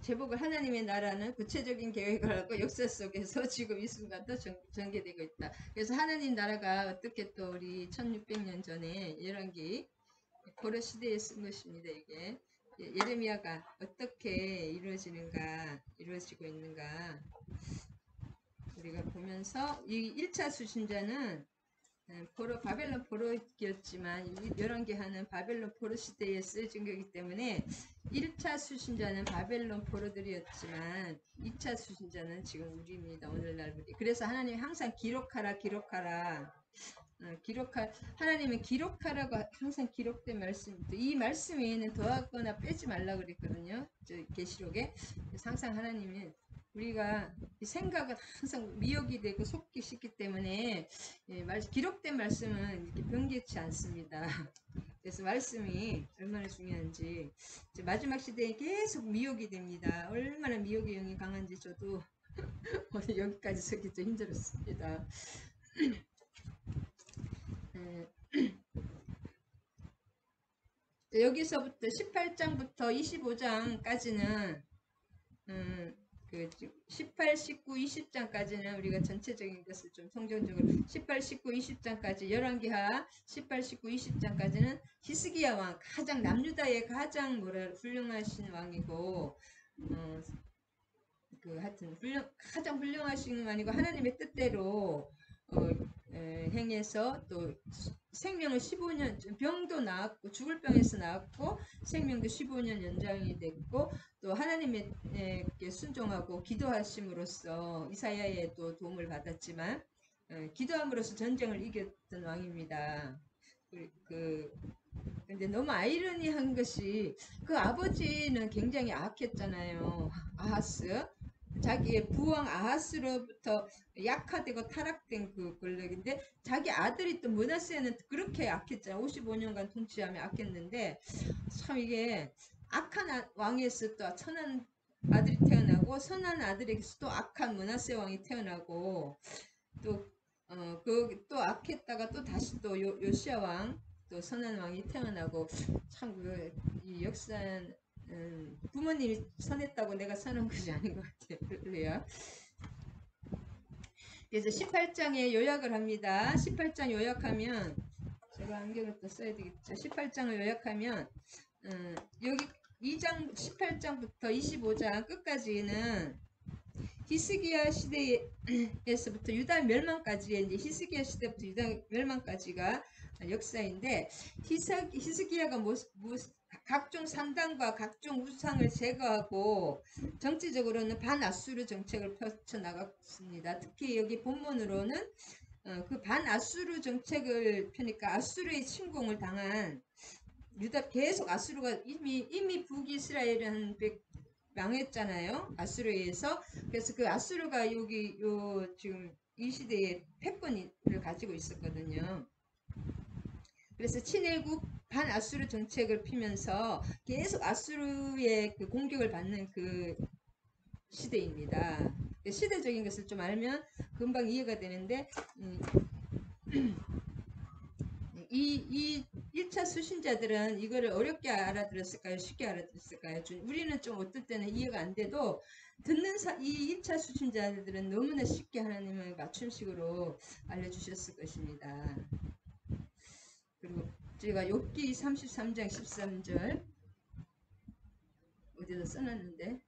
제목을 하나님의 나라는 구체적인 계획을 하고 역사 속에서 지금 이 순간도 전개되고 있다. 그래서 하나님 나라가 어떻게 또 우리 1600년 전에 열왕기 고려 시대에 쓴 것입니다. 이게 예레미야가 어떻게 이루어지고 있는가 우리가 보면서 이 1차 수신자는 바벨론 포로였지만 열왕기하는 바벨론 포로 시대에 쓰여진 거기 때문에 1차 수신자는 바벨론 포로들이었지만 2차 수신자는 지금 우리입니다. 오늘날 우리. 그래서 하나님이 항상 기록하라. 하나님은 기록하라고 항상 기록된 말씀입니다. 이 말씀 외에는 더하거나 빼지 말라고 그랬거든요. 저 계시록에. 그래서 항상 하나님은 우리가 생각은 항상 미혹이 되고 속기 쉽기 때문에 기록된 말씀은 이렇게 변개치 않습니다. 그래서 말씀이 얼마나 중요한지 마지막 시대에 계속 미혹이 됩니다. 얼마나 미혹의 영이 강한지 저도 오늘 여기까지 서기 좀 힘들었습니다. 여기서부터 18장부터 25장까지는 18, 19, 20장까지는 우리가 전체적인 것을 좀 성경적으로 18, 19, 20장까지 열왕기하 18, 19, 20장까지는 히스기야 왕 가장 남유다의 가장 훌륭하신 왕이고 하여튼 가장 훌륭하신 왕이고 하나님의 뜻대로 행해서 또 생명을 15년 병도 나았고 죽을 병에서 나았고 생명도 15년 연장이 됐고 또 하나님께 순종하고 기도하심으로써 이사야의 또 도움을 받았지만 기도함으로써 전쟁을 이겼던 왕입니다. 근데 너무 아이러니한 것이 그 아버지는 굉장히 악했잖아요. 아하스. 자기의 부왕 아하스로부터 약화되고 타락된 그 권력인데 자기 아들이 또 므낫세는 그렇게 악했잖아요. 55년간 통치하며 악했는데 참 이게 악한 왕에서 또 선한 아들이 태어나고 선한 아들에게서 또 악한 므낫세 왕이 태어나고 또 악했다가 또 다시 또 요시야 왕 또 선한 왕이 태어나고 참 이 역사는 부모님이 선했다고 내가 선한 것이 아닌 것 같아요. 그래서 18장에 요약을 합니다. 18장 요약하면 제가 안경을 또 써야 되겠죠. 18장을 요약하면 여기 18장부터 25장 끝까지는 히스기야 시대에서부터 유다 멸망까지의 이제 히스기야 시대부터 유다 멸망까지가 역사인데 히스기야가 각종 산당과 각종 우상을 제거하고 정치적으로는 반아수르 정책을 펼쳐나갔습니다. 특히 여기 본문으로는 그 반아수르 정책을 펴니까 아수르의 침공을 당한 유다 계속 아수르가 이미 북이스라엘은 망했잖아요. 아수르에 의해서. 그래서 그 아수르가 지금 이 시대에 패권을 가지고 있었거든요. 그래서 친애국 반아수르 정책을 피면서 계속 아수르의 그 공격을 받는 그 시대입니다. 시대적인 것을 좀 알면 금방 이해가 되는데 이 1차 수신자들은 이거를 어렵게 알아들었을까요? 쉽게 알아들었을까요? 우리는 좀 어떨 때는 이해가 안 돼도 이 1차 수신자들은 너무나 쉽게 하나님을 맞춤식으로 알려주셨을 것입니다. 그리고 제가 욥기 33장 13절 어디다 써놨는데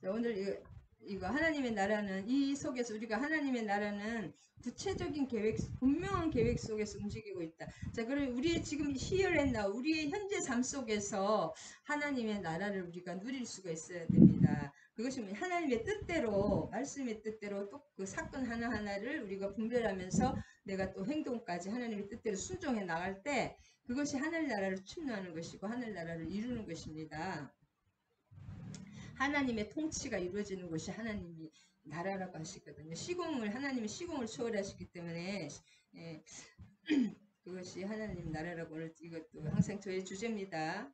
오늘 이거 하나님의 나라는 이 속에서 우리가 하나님의 나라는 구체적인 계획, 분명한 계획 속에서 움직이고 있다. 자, 그럼 우리의 지금 here and now, 우리의 현재 삶 속에서 하나님의 나라를 우리가 누릴 수가 있어야 됩니다. 그것이 하나님의 뜻대로, 말씀의 뜻대로 또 그 사건 하나하나를 우리가 분별하면서 내가 또 행동까지 하나님의 뜻대로 순종해 나갈 때 그것이 하늘나라를 침노하는 것이고 하늘나라를 이루는 것입니다. 하나님의 통치가 이루어지는 것이 하나님이 나라라고 하시거든요. 하나님이 시공을 초월하시기 때문에 그것이 하나님 나라라고 오늘 이것도 항상 저의 주제입니다.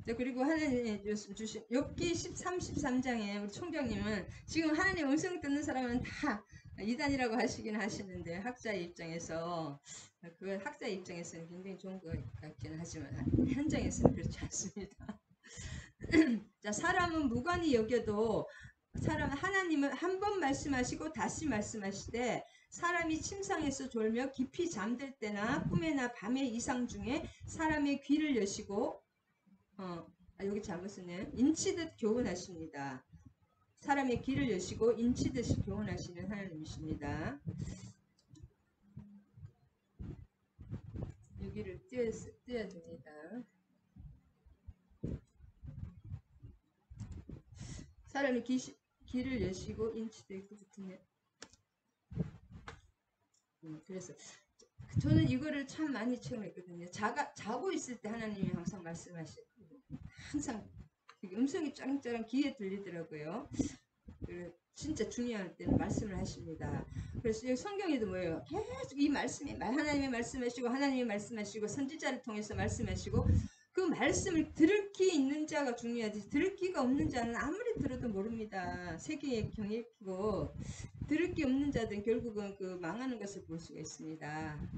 자, 그리고 하나님이 주신 욥기 13, 13장에 우리 총장님은 지금 하나님 음성 듣는 사람은 다 이단이라고 하시긴 하시는데 학자의 입장에서 그 학자의 입장에서는 굉장히 좋은 것 같기는 하지만 현장에서는 그렇지 않습니다. 자, 사람은 무관히 여겨도 사람 하나님은 한 번 말씀하시고 다시 말씀하시되 사람이 침상에서 졸며 깊이 잠들 때나 꿈에나 밤의 이상 중에 사람의 귀를 여시고 여기 잘못 쓰네. 인치듯 교훈하십니다. 사람의 귀를 여시고 인치듯이 교훈하시는 하나님이십니다. 여기를 띄어야 됩니다. 사람의 귀를 여시고 인치도 있고 붙네. 그래서 저는 이거를 참 많이 체험했거든요. 자고 있을 때 하나님이 항상 말씀하시고 항상 음성이 쩌렁쩌렁 귀에 들리더라고요. 진짜 중요할 때는 말씀을 하십니다. 그래서 여기 성경에도 뭐예요? 계속 이 말씀이 하나님의 말씀하시고 선지자를 통해서 말씀하시고 그 말씀을 들을 귀 있는 자가 중요하지 들을 귀가 없는 자는 아무리 들어도 모릅니다. 세계에 경외피고 들을 귀 없는 자들은 결국은 그 망하는 것을 볼 수가 있습니다.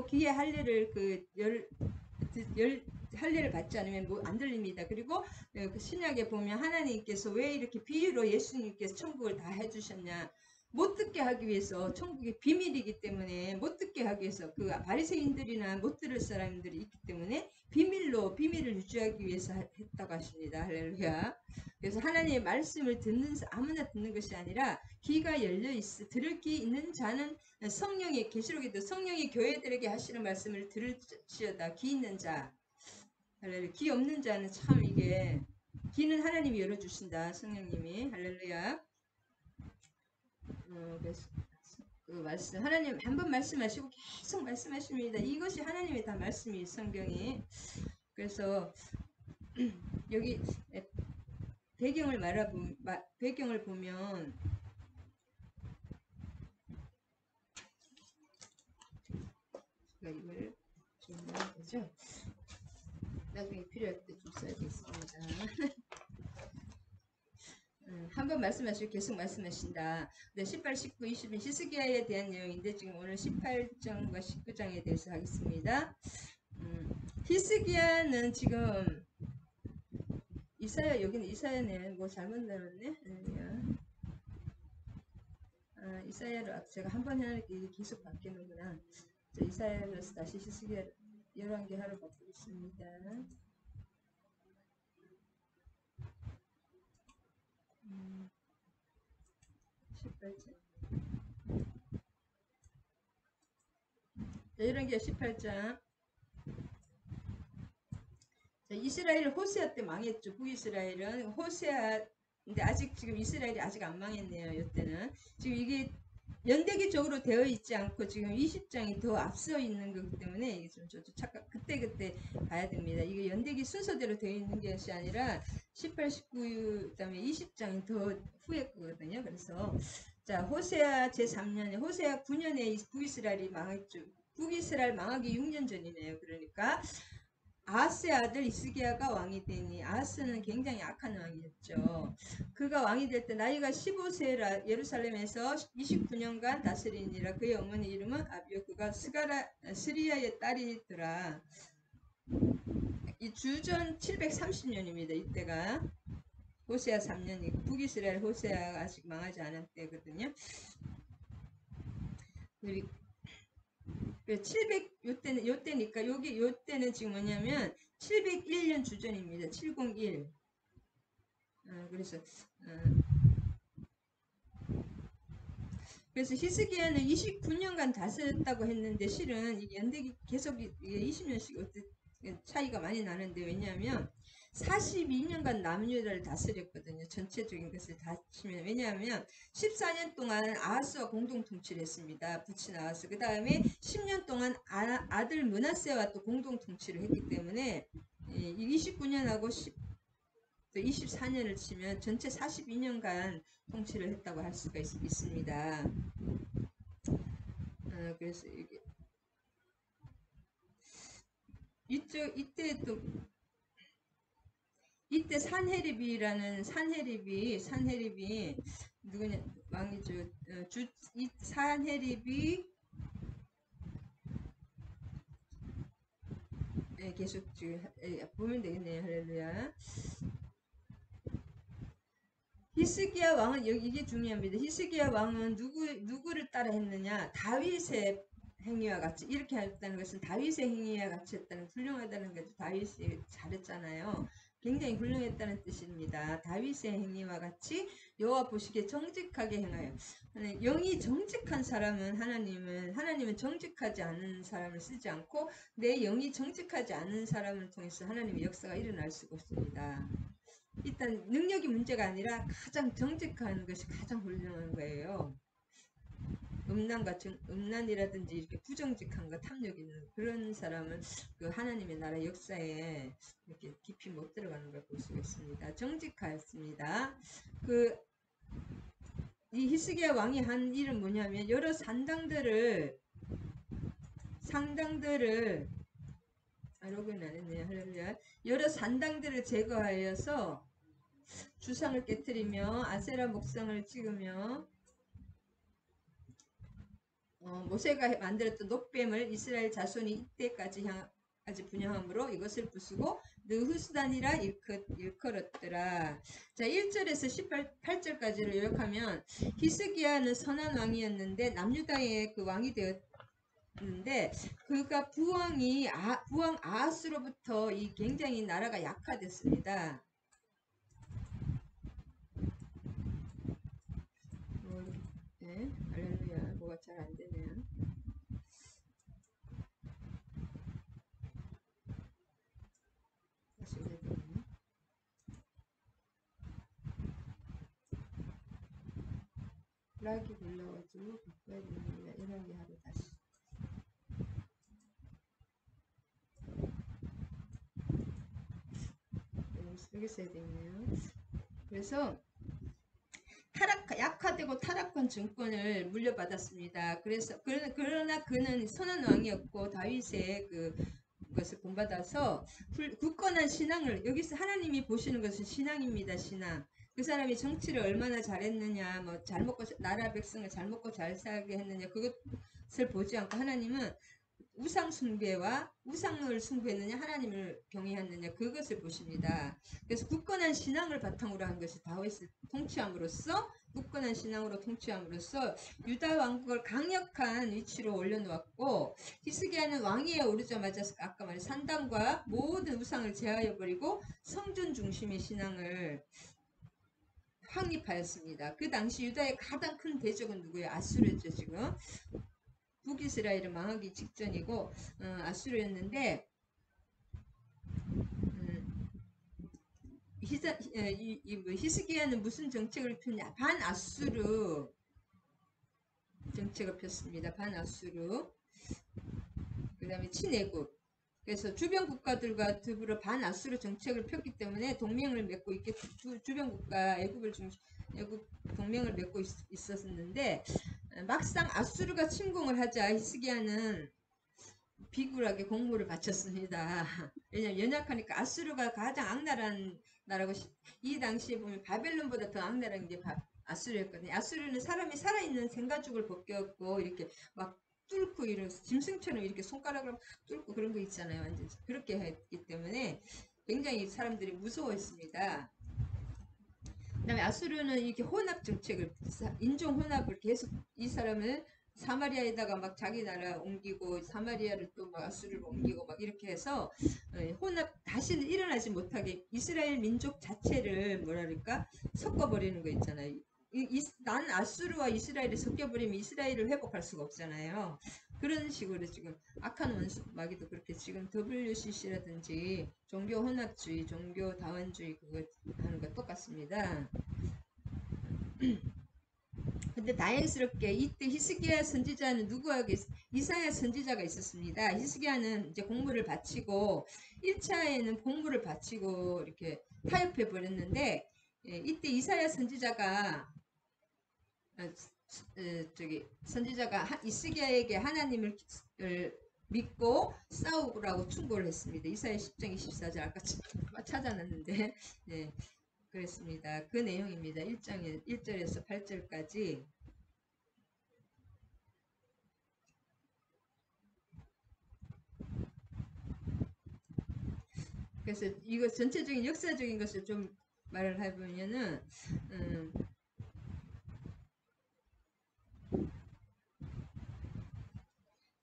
귀에 할례를 할례를 받지 않으면 뭐 안 들립니다. 그리고 그 신약에 보면 하나님께서 왜 이렇게 비유로 예수님께서 천국을 다 해주셨냐? 못 듣게 하기 위해서 천국이 비밀이기 때문에 못 듣게 하기 위해서 그 바리새인들이나 못 들을 사람들이 있기 때문에 비밀을 유지하기 위해서 했다고 하십니다. 할렐루야. 그래서 하나님의 말씀을 아무나 듣는 것이 아니라 귀가 열려 들을 귀 있는 자는 성령의 계시록에도 성령이 교회들에게 하시는 말씀을 들을지어다. 귀 있는 자. 할렐루야. 귀 없는 자는 참 이게 귀는 하나님이 열어주신다. 성령님이. 할렐루야. 그래서 그 말씀 하나님 한 번 말씀하시고 계속 말씀하십니다. 이것이 하나님의 다 말씀이 성경이. 그래서 여기 배경을 보면 이걸 좀 해야 되죠. 나중에 필요할 때 좀 써야 되겠습니다. 한번 말씀하시고 계속 말씀하신다. 네, 18, 19, 20은 히스기야에 대한 내용인데 지금 오늘 18장과 19장에 대해서 하겠습니다. 히스기야는 지금 여기는 이사야네. 뭐 잘못 나왔네. 이사야로 제가 한번 해놓으니까 계속 바뀌는구나. 이사야로서 다시 히스기야 11개 하러 바꾸겠습니다. 18장. 이런 게 18장. 이스라엘 호세아 때 망했죠. 북이스라엘은 근데 아직 지금 이스라엘이 아직 안 망했네요. 이때는 지금 이게 연대기적으로 되어 있지 않고 지금 20장이 더 앞서 있는 거기 때문에 이게 좀 저도 착각 그때 봐야 됩니다. 이게 연대기 순서대로 되어 있는 것이 아니라 18, 19 그다음에 20장이 더 후에 거거든요. 그래서 자 호세아 제3년에 호세아 9년에 북이스라엘이 망했죠. 북이스라엘 망하기 6년 전이네요. 그러니까 아하스의 아들 이스기야가 왕이 되니 아하스는 굉장히 악한 왕이었죠. 그가 왕이 될 때 나이가 15세라 예루살렘에서 29년간 다스리니라. 그의 어머니 이름은 아비요. 그가 스리야의 딸이더라. 이 주전 730년입니다. 이때가 호세아 3년이고 북이스라엘 호세아가 아직 망하지 않은 때거든요. 그리고 700 요때니까 요때는 지금 뭐냐면 701년 주전입니다. 701. 그래서 히스기야는 29년간 다스렸다고 했는데 실은 연대기 계속 20년씩 차이가 많이 나는데 왜냐하면 42년간 남유다를 다스렸거든요. 전체적인 것을 다 치면 왜냐하면 14년 동안 아하스와 공동 통치를 했습니다. 부친 아하스. 그 다음에 10년 동안 아들 므낫세와 또 공동 통치를 했기 때문에 29년하고 24년을 치면 전체 42년간 통치를 했다고 할 수가 있습니다. 그래서 이때 산헤립이 누구냐 왕이죠. 이 산헤립이 계속 보면 되겠네요. 할렐루야. 히스기야 왕은 여기 이게 중요합니다. 히스기야 왕은 누구를 따라 했느냐? 다윗의 행위와 같이 이렇게 했다는 것은 다윗의 행위와 같이 했다는 훌륭하다는 거죠. 다윗이 잘했잖아요. 굉장히 훌륭했다는 뜻입니다. 다윗의 행위와 같이 여호와 보시기에 정직하게 행하여. 영이 정직한 사람은 하나님은 정직하지 않은 사람을 쓰지 않고 내 영이 정직하지 않은 사람을 통해서 하나님의 역사가 일어날 수가 없습니다. 일단 능력이 문제가 아니라 가장 정직한 것이 가장 훌륭한 거예요. 음란이라든지 이렇게 부정직한 거, 탐욕 있는 그런 사람은 그 하나님의 나라 역사에 이렇게 깊이 못 들어가는 걸 볼 수가 있습니다. 정직하였습니다. 이 히스기야 왕이 한 일은 뭐냐면 여러 상당들을 로그인 안 했네요. 할렐루야. 여러 산당들을 제거하여서 주상을 깨뜨리며 아세라 목상을 찍으며 모세가 만들었던 녹뱀을 이스라엘 자손이 이때까지 분양함으로 이것을 부수고 느후스단이라 일컬었더라. 자, 1절에서 18절까지를 요약하면 히스기야는 선한 왕이었는데 남유다의 그 왕이 되었는데 그가 부왕 아하스로부터 이 굉장히 나라가 약화됐습니다. 네, 할렐루야. 뭐가 잘 안 되네요. 다시 해야 되네요. 락이 불러가지고 바꿔야 됩니다. 이런 게 하루 다시. 여기 써야 되네요. 그래서 약화되고 타락한 정권을 물려받았습니다. 그러나 그는 선한 왕이었고 다윗의 그것을 본받아서 굳건한 신앙을 여기서 하나님이 보시는 것은 신앙입니다. 신앙. 그 사람이 정치를 얼마나 잘했느냐, 뭐 잘 먹고 나라 백성을 잘 먹고 잘 살게 했느냐 그것을 보지 않고 하나님은 우상 숭배와 우상을 숭배했느냐 하나님을 경외했느냐 그것을 보십니다. 그래서 굳건한 신앙을 바탕으로 한 것이 다윗을 통치함으로써 굳건한 신앙으로 통치함으로써 유다 왕국을 강력한 위치로 올려놓았고 히스기야는 왕위에 오르자마자 아까 말한 산당과 모든 우상을 제하여 버리고 성전 중심의 신앙을 확립하였습니다. 그 당시 유다의 가장 큰 대적은 누구예요? 아수르죠. 지금 북이스라엘은 망하기 직전이고 아수르였는데 히스기야는 무슨 정책을 폈냐? 반아수르 정책을 폈습니다. 반아수르. 그 다음에 친애국. 그래서 주변 국가들과 더불어 반아수르 정책을 폈기 때문에 동맹을 맺고 주변 국가 애국 동맹을 맺고 있었는데 막상 아수르가 침공을 하자 히스기야는 비굴하게 공물을 바쳤습니다. 왜냐면 연약하니까 아수르가 가장 악랄한 나라고 이 당시에 보면 바벨론보다 더 악랄한 게 아수르였거든요. 아수르는 사람이 살아있는 생가죽을 벗겼고 이렇게 막 뚫고 이런 짐승처럼 이렇게 손가락으로 뚫고 그런 거 있잖아요. 완전 그렇게 했기 때문에 굉장히 사람들이 무서워했습니다. 그다음에 아수르는 이렇게 혼합 정책을 인종 혼합을 계속 이 사람을 사마리아에다가 막 자기 나라 옮기고 사마리아를 또 막 아수르를 옮기고 막 이렇게 해서 혼합 다시는 일어나지 못하게 이스라엘 민족 자체를 뭐랄까 섞어버리는 거 있잖아요. 난 아수르와 이스라엘이 섞여버리면 이스라엘을 회복할 수가 없잖아요. 그런 식으로 지금 악한 원수 마귀도 그렇게 지금 WCC라든지 종교 혼합주의, 종교 다원주의 그거 하는 거 똑같습니다. 근데 다행스럽게 이때 히스기야 선지자는 누구에게 이사야 선지자가 있었습니다. 히스기야는 이제 공물을 바치고 1차에는 공물을 바치고 이렇게 타협해 버렸는데 이때 이사야 선지자가 히스기야에게 하나님을 믿고 싸우라고 충고를 했습니다. 이사야 10장 24절 아까 찾아놨는데 네. 그랬습니다. 그 내용입니다. 1장에 1절에서 8절까지. 그래서 이거 전체적인 역사적인 것을 좀 말을 해보면은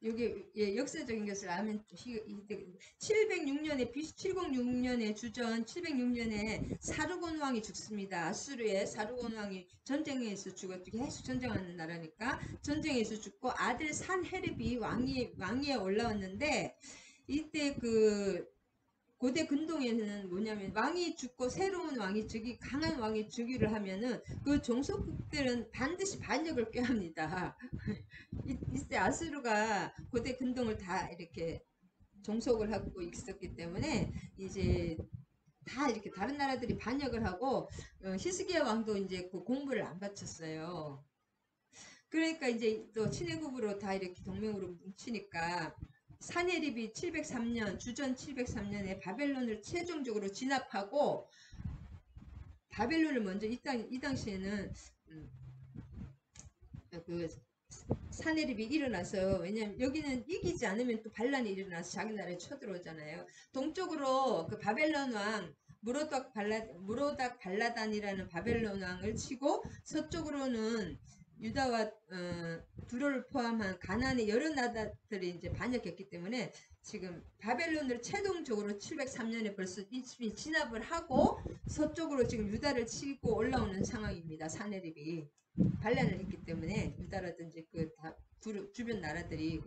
여기 예, 역사적인 것을 알면 706년에 BC 706년에 주전 706년에 사르곤 왕이 죽습니다. 아수르의 사르곤 왕이 전쟁에서 죽었죠. 계속 전쟁하는 나라니까 전쟁에서 죽고 아들 산헤립이 왕위에 올라왔는데 이때 그 고대 근동에는 뭐냐면 왕이 죽고 새로운 왕이 즉위 강한 왕이 즉위를 하면은 그 종속국들은 반드시 반역을 꾀합니다. 이때 아수르가 고대 근동을 다 이렇게 종속을 하고 있었기 때문에 이제 다 이렇게 다른 나라들이 반역을 하고 히스기야 왕도 이제 그 공부를 안 바쳤어요. 그러니까 이제 또 친해국으로 다 이렇게 동맹으로 뭉치니까 사네립이 703년 주전 703년에 바벨론을 최종적으로 진압하고 바벨론을 먼저 이 당시에는 그 사내립이 일어나서 왜냐면 여기는 이기지 않으면 또 반란이 일어나서 자기 나라에 쳐들어오잖아요. 동쪽으로 그 바벨론 왕 무로닥 발라단이라는 바벨론 왕을 치고 서쪽으로는 유다와 두로를 포함한 가나안의 여러 나라들이 이제 반역했기 때문에 지금 바벨론을 최종적으로 703년에 벌써 이미 진압을 하고 서쪽으로 지금 유다를 치고 올라오는 상황입니다. 사내립이. 반란을 했기 때문에 유다라든지 그 주변 나라들이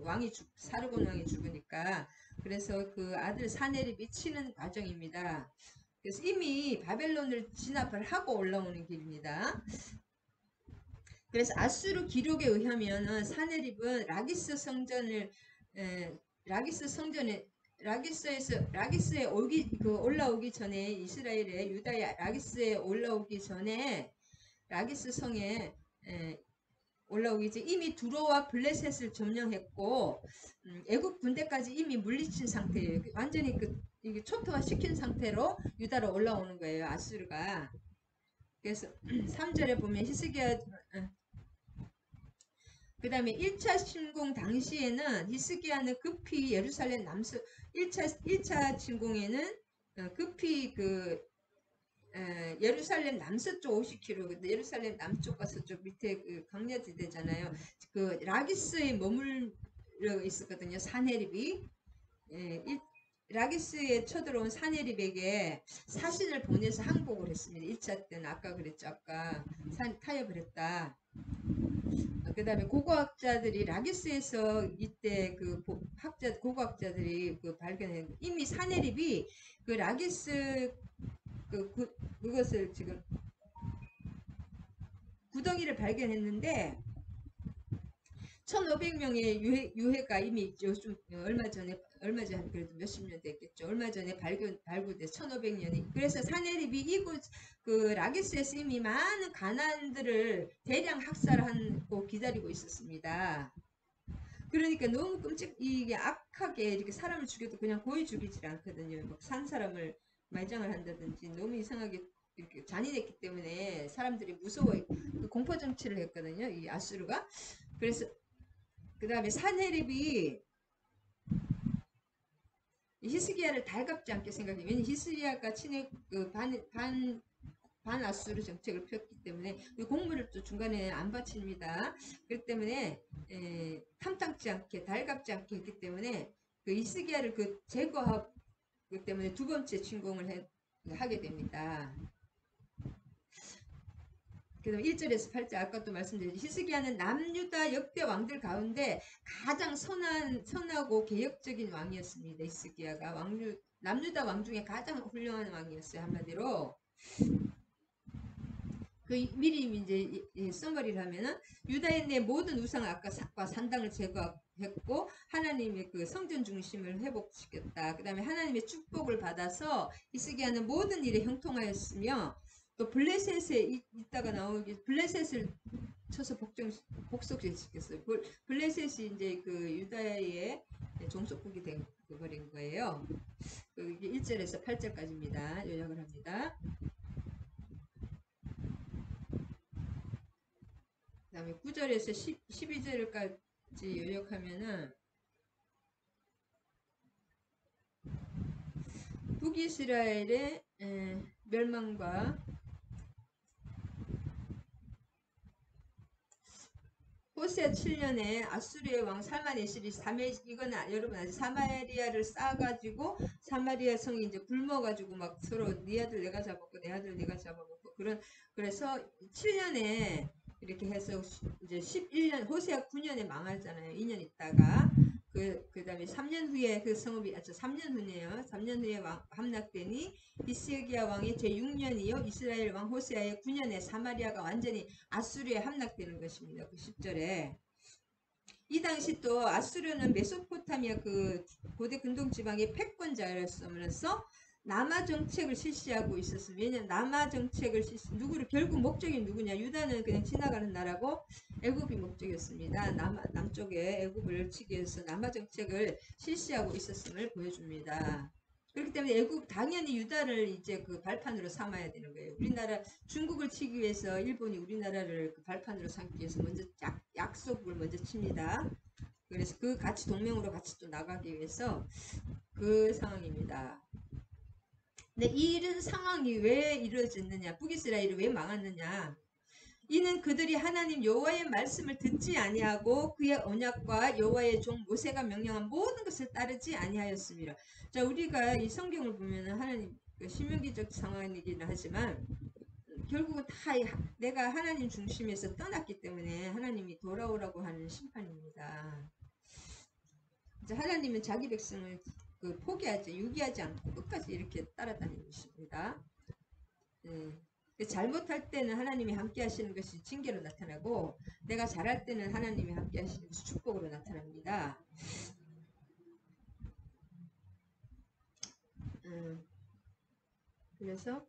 사르곤 왕이 죽으니까 그래서 그 아들 사네립이 치는 과정입니다. 그래서 이미 바벨론을 진압을 하고 올라오는 길입니다. 그래서 아수르 기록에 의하면은 사네립은 라기스 성전에 라기스에 올라오기 전에 이스라엘의 유다의 라기스에 올라오기 전에 라기스 성에 올라오기 전 이미 두로와 블레셋을 점령했고 애국 군대까지 이미 물리친 상태예요. 완전히 이게 초토화 시킨 상태로 유다로 올라오는 거예요. 아수르가. 그래서 3절에 보면 히스기야 그 다음에 1차 침공 당시에는 히스기야는 급히 예루살렘 1차 침공에는 급히 예루살렘 남서쪽 50km, 예루살렘 남쪽과 서쪽 밑에 그 광야지대잖아요. 그 라기스에 머물러 있었거든요. 사네립이. 라기스에 쳐들어온 사네립에게 사신을 보내서 항복을 했습니다. 1차 때는 아까 그랬죠. 아까 타협을 했다. 그 다음에 고고학자들이 라기스에서 이때 고고학자들이 발견한 이미 사네립이 그 라기스 그것을 지금 구덩이를 발견했는데 1500명의 유해가 이미 요즘 얼마 전에 그래도 몇십 년 됐겠죠. 얼마 전에 발굴돼서 1500년이. 그래서 사네립이 이곳 그 라기스에서 이미 많은 가난들을 대량 학살하고 기다리고 있었습니다. 그러니까 너무 이게 악하게 이렇게 사람을 죽여도 그냥 고이 죽이질 않거든요. 막 산 사람을 말장을 한다든지 너무 이상하게 이렇게 잔인했기 때문에 사람들이 무서워 공포 정치를 했거든요. 이 아수르가. 그래서 그 다음에 사네립이 히스기야를 달갑지 않게 생각해요. 왜냐면 히스기야가 친해 반 아수르 정책을 폈기 때문에 공물을 또 중간에 안 바칩니다. 그렇기 때문에 탐탁지 않게 달갑지 않게 했기 때문에 그 히스기야를 제거하기 때문에 두 번째 침공을 하게 됩니다. 그다음 1절에서 8절 아까 또 말씀드렸듯이 히스기야는 남유다 역대 왕들 가운데 가장 선하고 개혁적인 왕이었습니다. 히스기야가 남유다 왕 중에 가장 훌륭한 왕이었어요. 한마디로 미리 이제 써머리를 하면은 유다인의 모든 우상을 아까 산당을 제거했고 하나님의 그 성전 중심을 회복시켰다. 그 다음에 하나님의 축복을 받아서 히스기야는 모든 일에 형통하였으며 또 블레셋에 있다가 나오기 블레셋을 쳐서 복속시켰어요. 블레셋이 이제 그 유다의 종속국이 되어버린 거예요. 이게 1절에서 8절까지입니다. 요약을 합니다. 그다음에 9절에서 12절까지 요약하면은 북이스라엘의 멸망과 호세아 7년에 아수르의 왕 살마네실이 이거는 여러분 아직 사마리아를 쌓아가지고 사마리아 성이 이제 굶어가지고 막 서로 네 아들 내가 잡았고 내 아들 내가 잡아먹고 그래서 7년에 이렇게 해서 이제 11년 호세아 9년에 망하잖아요. 2년 있다가 그 다음에 3년 후에 그 성읍이 3년 후네요. 3년 후에 함락되니 히스기야 왕의 제6년이요 이스라엘 왕 호세아의 9년에 사마리아가 완전히 아수르에 함락되는 것입니다. 그 10절에 이 당시 또 아수르는 메소포타미아 그 고대 근동 지방의 패권자였으면서 남하 정책을 실시하고 있었습니다. 왜냐하면 남하 정책을 누구를 결국 목적이 누구냐? 유다는 그냥 지나가는 나라고 애굽이 목적이었습니다. 남쪽에 애굽을 치기 위해서 남하 정책을 실시하고 있었음을 보여줍니다. 그렇기 때문에 애굽 당연히 유다를 이제 그 발판으로 삼아야 되는 거예요. 우리나라 중국을 치기 위해서 일본이 우리나라를 그 발판으로 삼기 위해서 먼저 약속을 먼저 칩니다. 그래서 그 같이 동맹으로 같이 또 나가기 위해서 그 상황입니다. 근데 이런 상황이 왜 이루어졌느냐? 북이스라엘이 왜 망했느냐? 이는 그들이 하나님 여호와의 말씀을 듣지 아니하고 그의 언약과 여호와의 종 모세가 명령한 모든 것을 따르지 아니하였습니다. 자, 우리가 이 성경을 보면은 하나님 신명기적 상황이긴 하지만 결국은 다 내가 하나님 중심에서 떠났기 때문에 하나님이 돌아오라고 하는 심판입니다. 이제 하나님은 자기 백성을 유기하지 않고 끝까지 이렇게 따라다니는 것입니다. 잘못할 때는 하나님이 함께 하시는 것이 징계로 나타나고 내가 잘할 때는 하나님이 함께 하시는 것이 축복으로 나타납니다. 그래서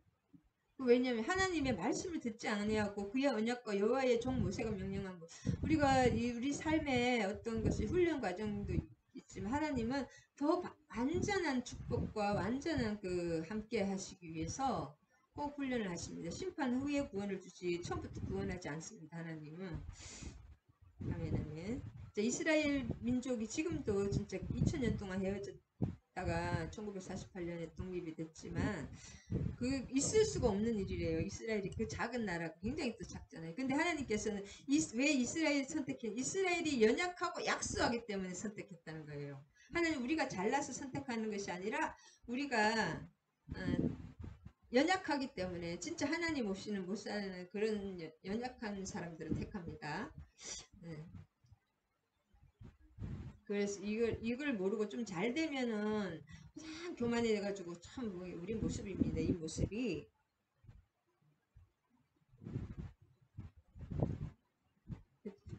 왜냐하면 하나님의 말씀을 듣지 아니하고 그의 언약과 여호와의 종 모세가 명령한 것 우리가 우리 삶에 어떤 것이 훈련 과정도 있지만 하나님은 더 완전한 축복과 완전한 그 함께 하시기 위해서 꼭 훈련을 하십니다. 심판 후에 구원을 주지 처음부터 구원하지 않습니다. 하나님은. 아멘. 이스라엘 민족이 지금도 진짜 2000년 동안 헤어졌다가 1948년에 독립이 됐지만 그 있을 수가 없는 일이래요. 이스라엘이 그 작은 나라 굉장히 또 작잖아요. 근데 하나님께서는 왜 이스라엘 이스라엘이 연약하고 약소하기 때문에 선택했다는 거예요. 하나님 우리가 잘나서 선택하는 것이 아니라 우리가 연약하기 때문에 진짜 하나님 없이는 못 사는 그런 연약한 사람들을 택합니다. 그래서 이걸 모르고 좀 잘 되면은 참 교만해가지고 참 우리 모습입니다. 이 모습이.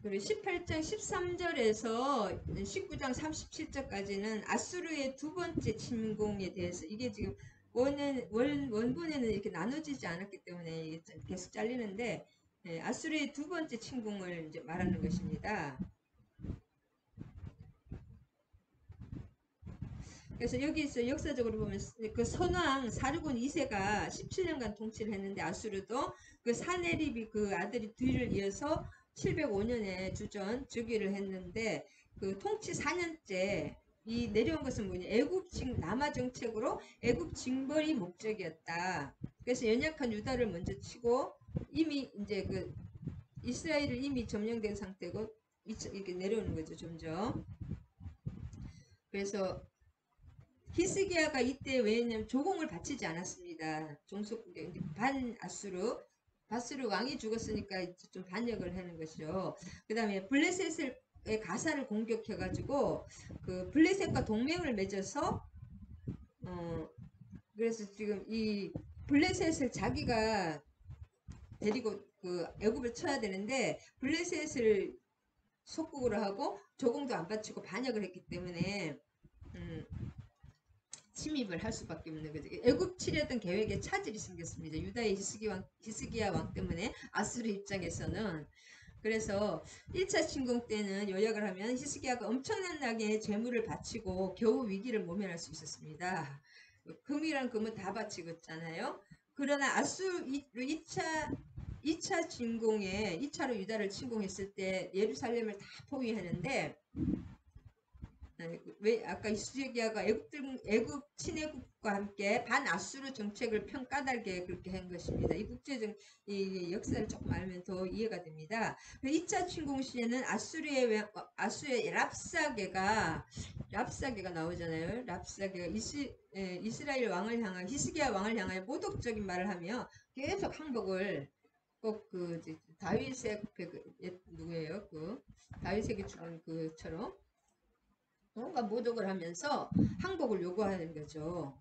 그리고 18장 13절에서 19장 37절까지는 아수르의 두 번째 침공에 대해서 이게 지금 원본에는 이렇게 나눠지지 않았기 때문에 계속 잘리는데 아수르의 두 번째 침공을 이제 말하는 것입니다. 그래서 여기서 역사적으로 보면 그 선왕 사르곤 2세가 17년간 통치를 했는데 아수르도 그 사네립이 그 아들이 뒤를 이어서 705년에 주전 즉위를 했는데 그 통치 4년째 이 내려온 것은 뭐냐 애굽 남하 정책으로 애굽 징벌이 목적이었다. 그래서 연약한 유다를 먼저 치고 이미 이제 그 이스라엘을 이미 점령된 상태고 이렇게 내려오는 거죠 점점. 그래서 히스기야가 이때 왜냐면 조공을 바치지 않았습니다. 종속국에 바스르 왕이 죽었으니까 좀 반역을 하는 것이죠. 그 다음에 블레셋의 가사를 공격해가지고 그 블레셋과 동맹을 맺어서 그래서 지금 이 블레셋을 자기가 데리고 그 애굽을 쳐야 되는데 블레셋을 속국으로 하고 조공도 안 바치고 반역을 했기 때문에 침입을 할 수밖에 없는 거죠. 애굽 치려던 계획에 차질이 생겼습니다. 유다의 히스기야 왕 때문에 아수르 입장에서는. 그래서 1차 침공 때는 요약을 하면 히스기야가 엄청나게 재물을 바치고 겨우 위기를 모면할 수 있었습니다. 금이랑 금은 다 바치고 있잖아요. 그러나 아수르 2차 2차 진공에 2차로 유다를 침공했을 때 예루살렘을 다 포위하는데 왜 아까 히스기야가 애굽 친애국과 함께 반아수르 정책을 까닭에 그렇게 한 것입니다. 이 국제적 이 역사를 조금 알면 더 이해가 됩니다. 2차 침공 시에는 아수르의 랍사게가 나오잖아요. 랍사게가 이스라엘 왕을 향한 히스기야 왕을 향하여 모독적인 말을 하며 계속 항복을 꼭 다윗의 누구예요? 다윗에게 죽은 그처럼 뭔가 모독을 하면서 항복을 요구하는 거죠.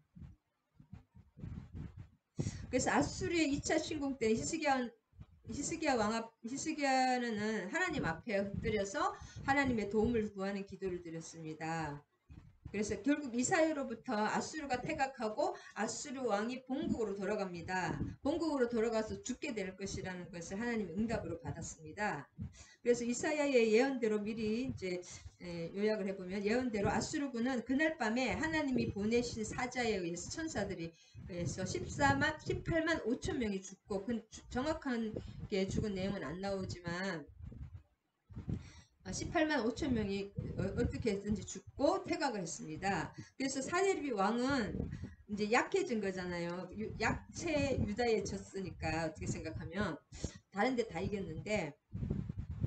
그래서 아수르의 2차 침공 때 히스기야는 하나님 앞에 엎드려서 하나님의 도움을 구하는 기도를 드렸습니다. 그래서 결국 이사야로부터 아수르가 퇴각하고 아수르 왕이 본국으로 돌아갑니다. 본국으로 돌아가서 죽게 될 것이라는 것을 하나님의 응답으로 받았습니다. 그래서 이사야의 예언대로 미리 이제 요약을 해보면 예언대로 아수르군은 그날 밤에 하나님이 보내신 사자에 의해서 천사들이 의해서 18만 5천 명이 죽고 정확하게 죽은 내용은 안 나오지만 18만 5천 명이 어떻게 했든지 죽고 퇴각을 했습니다. 그래서 사데립 왕은 이제 약해진 거잖아요. 약체 유다에 졌으니까 어떻게 생각하면 다른 데 다 이겼는데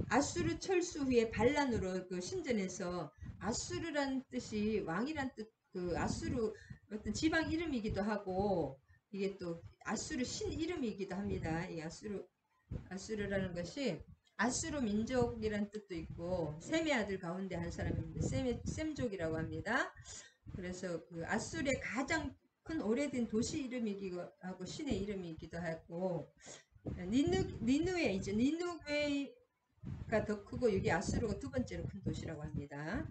아수르 철수 후에 반란으로 신전에서 아수르란 뜻이 왕이란 뜻, 아수르 어떤 지방 이름이기도 하고 이게 또 아수르 신 이름이기도 합니다. 이 아수르라는 것이 아수르 민족이란 뜻도 있고 셈의 아들 가운데 한 사람입니다. 셈족이라고 합니다. 그래서 아수르의 가장 큰 오래된 도시 이름이기도 하고 신의 이름이기도 하고 니누웨이죠. 니누웨이가 더 크고 여기 아수르가 두 번째로 큰 도시라고 합니다.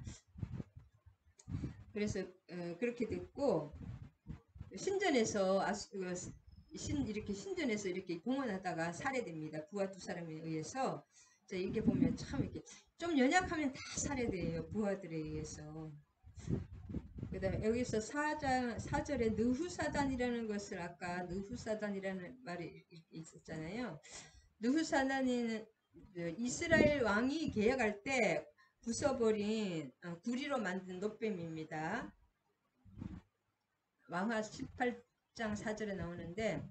그래서 그렇게 됐고 신전에서 신전에서 이렇게 공헌하다가 살해됩니다. 부하 두 사람에 의해서. 자, 이렇게 보면 참 이렇게 좀 연약하면 다 살해돼요. 부하들에 의해서. 그 다음에 여기서 4절에 느후사단이라는 것을 아까 느후사단이라는 말이 있었잖아요. 느후사단은 이스라엘 왕이 계약할 때 부숴버린 구리로 만든 놋뱀입니다. 왕하 18장 4절에 나오는데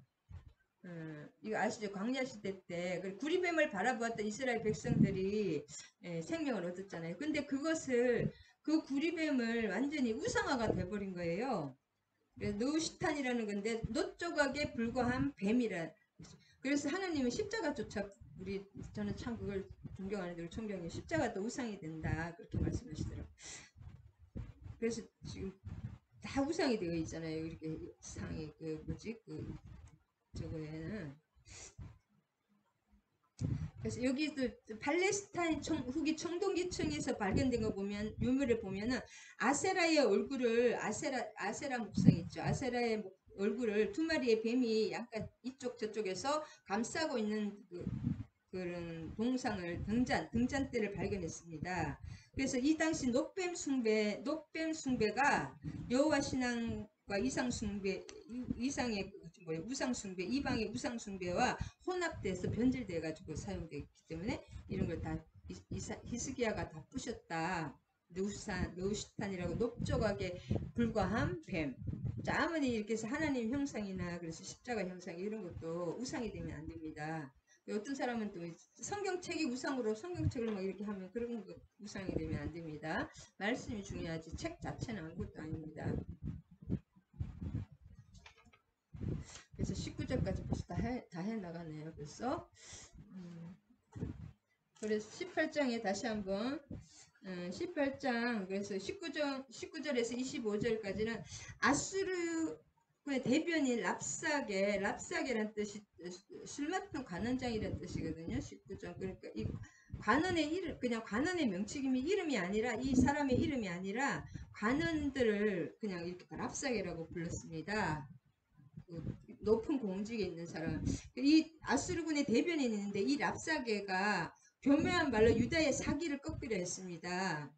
이거 아시죠? 광야 시대 때 구리뱀을 바라보았던 이스라엘 백성들이 생명을 얻었잖아요. 근데 그 구리뱀을 완전히 우상화가 돼버린 거예요. 그래서 노시탄이라는 건데 노 조각에 불과한 뱀이라. 그래서 하나님은 십자가조차 저는 참 그걸 존경하는데 우리 총경이 십자가도 우상이 된다 그렇게 말씀하시더라고요. 그래서 지금 다 우상이 되어 있잖아요. 이렇게 상이 저거에는. 그래서 여기도 팔레스타인 후기 청동기층에서 발견된 거 보면 유물을 보면은 아세라의 얼굴을 아세라 목성 있죠. 아세라의 얼굴을 두 마리의 뱀이 약간 이쪽 저쪽에서 감싸고 있는 그런 동상을 등잔대를 발견했습니다. 그래서 이 당시 녹뱀 숭배가 여호와 신앙과 우상 숭배 이방의 우상 숭배와 혼합돼서 변질돼 가지고 사용되기 때문에 이런 걸 다 히스기야가 다 부셨다. 느우시탄이라고 높조각에 불과한 뱀. 자, 아무리 이렇게 해서 하나님 형상이나 그래서 십자가 형상 이런 것도 우상이 되면 안 됩니다. 어떤 사람은 또 성경책이 우상으로 성경책을 막 이렇게 하면 그런 거 우상이 되면 안 됩니다. 말씀이 중요하지 책 자체는 아무것도 아닙니다. 그래서 19절까지 벌써 다 해나가네요. 벌써. 그래서 18장에 다시 한번 18장 그래서 19절에서 25절까지는 아수르의 대변인 랍사게란 뜻이 술 맡은 관원장이라는 뜻이거든요. 19장 그러니까 이 관원의 이름 그냥 관원의 명칭이 이름이 아니라 이 사람의 이름이 아니라 관원들을 그냥 이렇게 랍사게라고 불렀습니다. 높은 공직에 있는 사람. 이 아수르군의 대변인이 있는데 이 랍사게가 교묘한 말로 유다의 사기를 꺾으려 했습니다.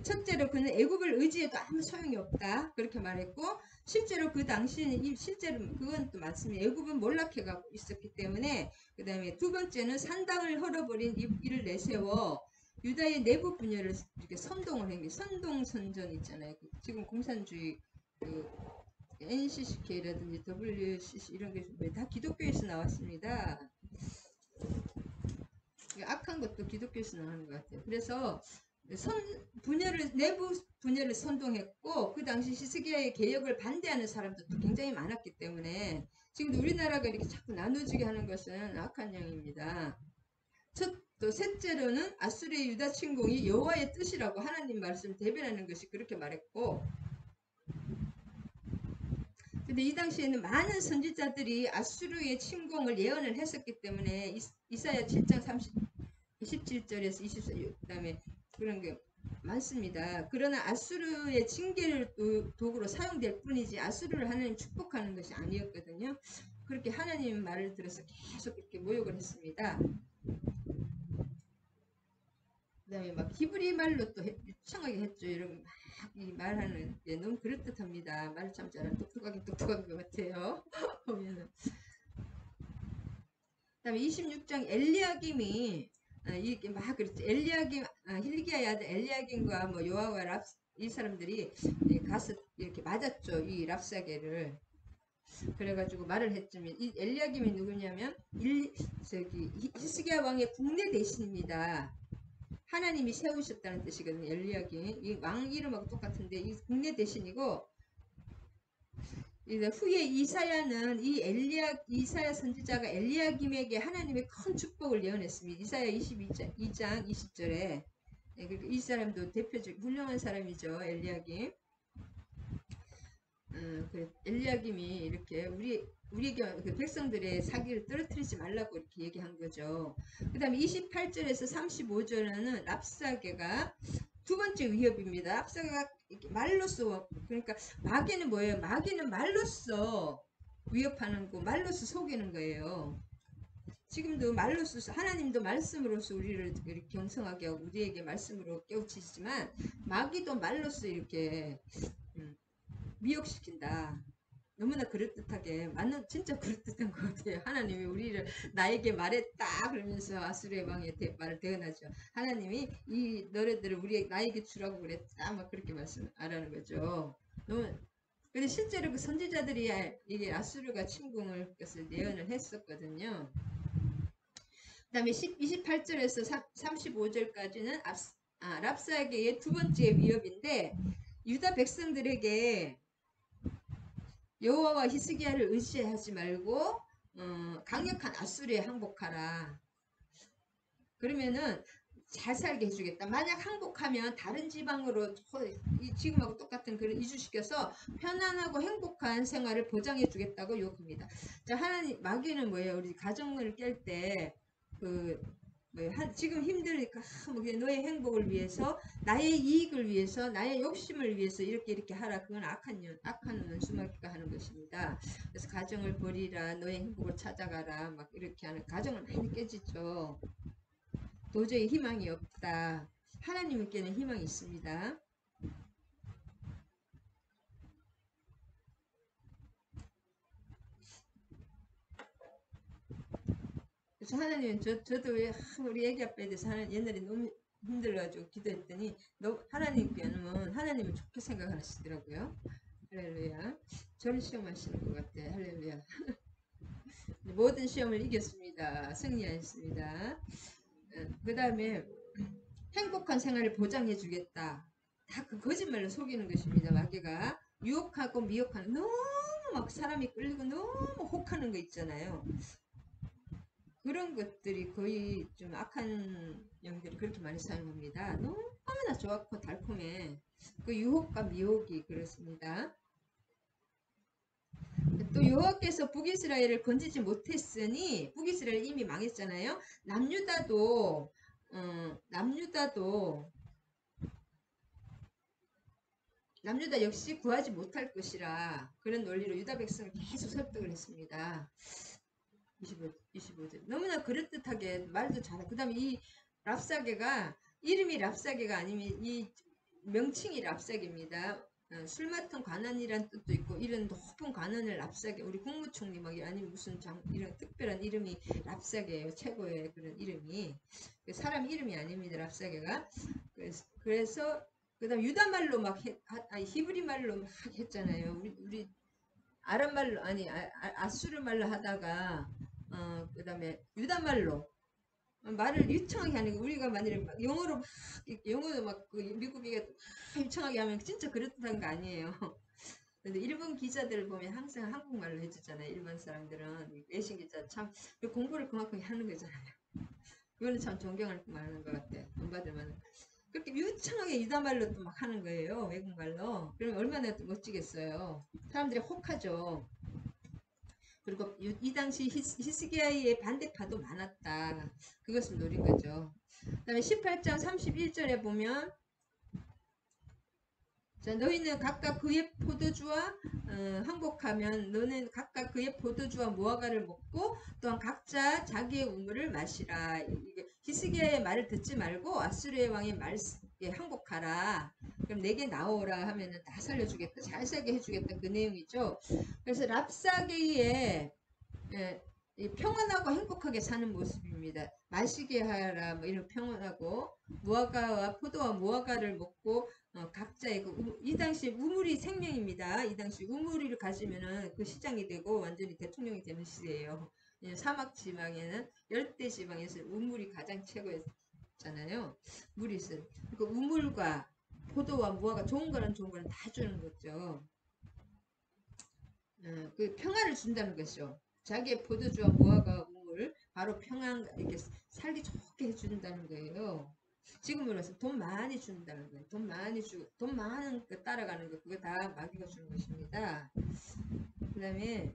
첫째로 그는 애굽을 의지해도 아무 소용이 없다 그렇게 말했고, 실제로 그 당시에는 실제로 그건 또 맞습니다. 애굽은 몰락해가고 있었기 때문에. 그 다음에 두 번째는 산당을 헐어버린 이를 내세워 유다의 내부 분열을 이렇게 선동을 한 게, 선동선전 있잖아요. 지금 공산주의 그 NCCK라든지 WCC 이런 게 다 기독교에서 나왔습니다. 악한 것도 기독교에서 나오는 것 같아요. 그래서 내부 분열을 선동했고, 그 당시 히스기야의 개혁을 반대하는 사람들도 굉장히 많았기 때문에 지금도 우리나라가 이렇게 자꾸 나눠지게 하는 것은 악한 영입니다. 또 셋째로는 아수르의 유다 침공이 여호와의 뜻이라고 하나님 말씀 대변하는 것이 그렇게 말했고, 근데 이 당시에는 많은 선지자들이 아수르의 침공을 예언을 했었기 때문에 이사야 7장 27절에서 24, 그 다음에 그런 게 많습니다. 그러나 아수르의 징계를 도구로 사용될 뿐이지 아수르를 하나님 축복하는 것이 아니었거든요. 그렇게 하나님 말을 들어서 계속 이렇게 모욕을 했습니다. 그 다음에 막 히브리 말로 또 유창하게 했죠. 이런 막 이 말하는 게 너무 그럴듯합니다. 말 참 잘하는 똑똑한 것 같아요. 보면은. 그 다음에 26장 엘리야김이 이게 막 그랬죠. 엘리야김, 힐기야의 아들 엘리야김과 뭐 요아와 이 사람들이 가서 이렇게 맞았죠. 이 랍사게를. 그래가지고 말을 했지만 이 엘리야김이 누구냐면 히스기야 왕의 국내 대신입니다. 하나님이 세우셨다는 뜻이거든요. 엘리야김. 이 왕 이름하고 똑같은데 이 국내 대신이고, 후에 이사야는 이사야 선지자가 엘리야김에게 하나님의 큰 축복을 예언했습니다. 이사야 22장 20절에. 이 사람도 대표적 훌륭한 사람이죠. 엘리야김. 엘리야김이 이렇게 우리에게 그 백성들의 사기를 떨어뜨리지 말라고 이렇게 얘기한 거죠. 그 다음에 28절에서 35절에는 랍사게가 두 번째 위협입니다. 랍사게가 말로써, 그러니까 마귀는 뭐예요? 마귀는 말로써 위협하는 거, 말로써 속이는 거예요. 지금도 말로써, 하나님도 말씀으로써 우리를 이렇게 경성하게 하고 우리에게 말씀으로 깨우치시지만 마귀도 말로써 이렇게 미혹시킨다. 너무나 그럴듯하게, 진짜 그럴듯한 것 같아요. 하나님이 우리를 나에게 말했다 그러면서 아수르의 왕의 말을 대언하죠. 하나님이 이 너희들을 나에게 주라고 그랬다 막 그렇게 말씀하라는 거죠. 근데 실제로 그 선지자들이 이게 아수르가 침공을 것을 예언을 했었거든요. 그 다음에 28절에서 35절까지는 랍사게의 두 번째 위협인데, 유다 백성들에게 여호와와 히스기야를 의지하지 말고 강력한 아수르에 항복하라. 그러면은 잘 살게 해주겠다. 만약 항복하면 다른 지방으로 지금하고 똑같은 그런 이주시켜서 편안하고 행복한 생활을 보장해 주겠다고 요구합니다. 자, 하나님, 마귀는 뭐예요? 우리 가정을 깰 때 지금 힘드니까 너의 행복을 위해서, 나의 이익을 위해서, 나의 욕심을 위해서 이렇게 하라. 그건 악한 원수마귀가 하는 것입니다. 그래서 가정을 버리라, 너의 행복을 찾아가라, 막 이렇게 하는, 가정을 많이 깨지죠. 도저히 희망이 없다. 하나님께는 희망이 있습니다. 그래서 하나님은 저도 왜 우리 애기 아빠에 대해서 옛날에 너무 힘들어가지고 기도했더니 하나님께는 하나님을 좋게 생각하시더라고요. 할렐루야. 저를 시험하시는 것 같아. 할렐루야. 모든 시험을 이겼습니다. 승리하였습니다. 그 다음에 행복한 생활을 보장해 주겠다. 다 그 거짓말로 속이는 것입니다. 마귀가 유혹하고 미혹하는, 너무 막 사람이 끌리고 너무 혹하는 거 있잖아요. 그런 것들이 거의 좀 악한 영들이 그렇게 많이 사용합니다. 너무나 좋았고 달콤해. 그 유혹과 미혹이 그렇습니다. 또 여호와께서 북이스라엘을 건지지 못했으니, 북이스라엘 이미 망했잖아요. 남유다도 남유다 역시 구하지 못할 것이라, 그런 논리로 유다 백성을 계속 설득을 했습니다. 25절. 너무나 그럴듯하게 말도 잘하고, 그 다음에 이 랍사게가 이름이 랍사게가 아니면 이 명칭이 랍삭입니다. 술 맡은 관원이란 뜻도 있고 이런 높은 관원을 랍삭에 우리 국무총리 막 아니면 무슨 이런 특별한 이름이 랍삭이에요. 최고의 그런 이름이 사람 이름이 아닙니다. 랍삭이가 그래서 그다음 유다 말로 막 히브리 말로 막 했잖아요. 우리 아람 말로 아니 아수르 말로 하다가 그다음에 유다 말로 말을 유창하게 하는 거 우리가 만약에 영어로 막 영어도 막그 미국이가 막 유창하게 하면 진짜 그렇다는 거 아니에요. 근데 일본 기자들을 보면 항상 한국말로 해주잖아요. 일본 사람들은 외신 기자 참 공부를 그만큼 하는 거잖아요. 이거는 참 존경할 만한 것 같아. 돈 받을 만한. 그렇게 유창하게 유다말로 또 막 하는 거예요. 외국말로. 그러면 얼마나 또 멋지겠어요. 사람들이 혹하죠. 그리고 이 당시 히스기야의 반대파도 많았다. 그것을 노린 거죠. 그 다음에 18장 31절에 보면 자, 너희는 각각 그의 포도주와 항복하면 너는 각각 그의 포도주와 무화과를 먹고 또한 각자 자기의 우물을 마시라. 히스기야의 말을 듣지 말고 아수르의 왕의 말에 항복하라. 그럼 내게 나오라 하면은 다 살려주겠다. 잘 살게 해주겠다. 그 내용이죠. 그래서 랍사게의 평안하고 행복하게 사는 모습입니다. 마시게 하라 뭐 이런 평안하고 무화과와 포도와 무화과를 먹고 각자의 이 당시 우물이 생명입니다. 이 당시 우물을 가지면은 그 시장이 되고 완전히 대통령이 되는 시대예요. 사막 지방에는 열대 지방에서 우물이 가장 최고였잖아요. 물이 있어요. 그 우물과 포도와 무화과 좋은 거는 다 주는 거죠. 그 평화를 준다는 것이죠. 자기의 포도주와 무화과 우물 바로 평안 이렇게 살기 좋게 해준다는 거예요. 지금으로서 돈 많이 준다는 거예요. 돈 많은 거 따라가는 거 그거 다 마귀가 주는 것입니다. 그 다음에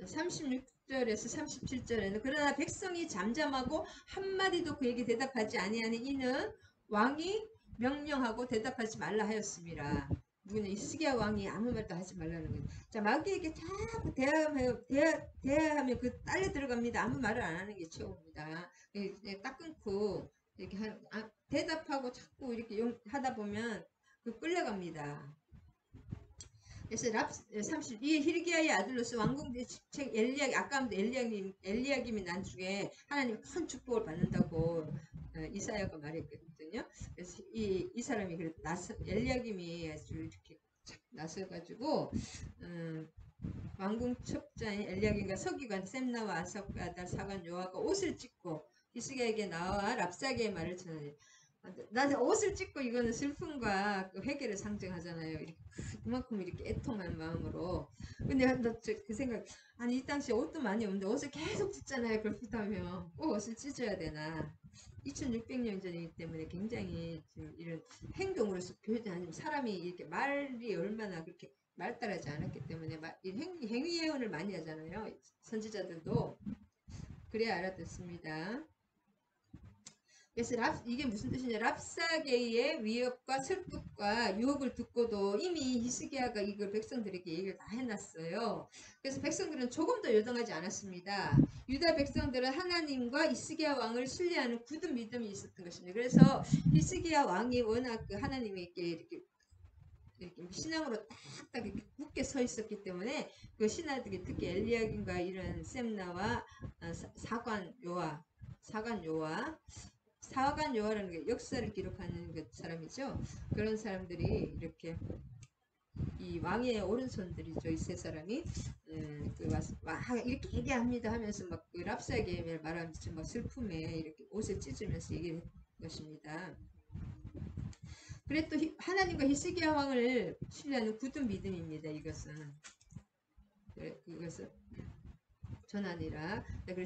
36절에서 37절에는 그러나 백성이 잠잠하고 한마디도 그에게 대답하지 아니하는 이는 왕이 명령하고 대답하지 말라 하였습니다. 누구냐 히스기야 왕이 아무 말도 하지 말라는 거예요. 자 마귀에게 자꾸 대화하면 그 딸려 들어갑니다. 아무 말을 안 하는 게 최고입니다. 딱 끊고 이렇게 대답하고 자꾸 이렇게 하다 보면 그 끌려갑니다. 그래서 32에 히르기야의 아들로서 왕궁대 집책 아까 엘리야김이 난중에 하나님 큰 축복을 받는다고 이사야가 말했거든요. 그래서 이 사람이 엘리야김이 아주 이렇게 나서가지고 왕궁 첩자인 엘리야김과 서기관 셈나와 아삽과 사관 요아가 옷을 찢고 히스기야에게 나와 랍사게의 말을 전하니 나는 옷을 찢고 이거는 슬픔과 그 회개를 상징하잖아요. 이렇게 그만큼 이렇게 애통한 마음으로. 근데 나 그 생각 아니 이 당시에 옷도 많이 없는데 옷을 계속 찢잖아요. 그렇다면 꼭 옷을 찢어야 되나? 2600년 전이기 때문에 굉장히 좀 이런 행동으로서 표현하는 사람이 이렇게 말이 얼마나 그렇게 말 따르지 않았기 때문에 행위 예언을 많이 하잖아요. 선지자들도 그래야 알아듣습니다. 그래서 이게 무슨 뜻이냐 랍사게의 위협과 슬픔과 유혹을 듣고도 이미 히스기야가 이걸 백성들에게 얘기를 다 해놨어요. 그래서 백성들은 조금 더 요동하지 않았습니다. 유다 백성들은 하나님과 히스기야 왕을 신뢰하는 굳은 믿음이 있었던 것입니다. 그래서 히스기야 왕이 워낙 그 하나님에게 이렇게 신앙으로 딱딱 이렇게 굳게 서 있었기 때문에 그 신하들이 특히 엘리야김과 이런 셈나와 사관 요하라는 게 역사를 기록하는 그 사람이죠. 그런 사람들이 이렇게 이 왕의 오른손들이죠. 이 세 사람이 이렇게 얘기합니다 하면서 막그 랍사게 말하면서 막 슬픔에 이렇게 옷을 찢으면서 얘기를 했던 것입니다. 그래 또 하나님과 히스기야 왕을 신뢰하는 굳은 믿음입니다. 이것은 그것을 전하니라. 그리고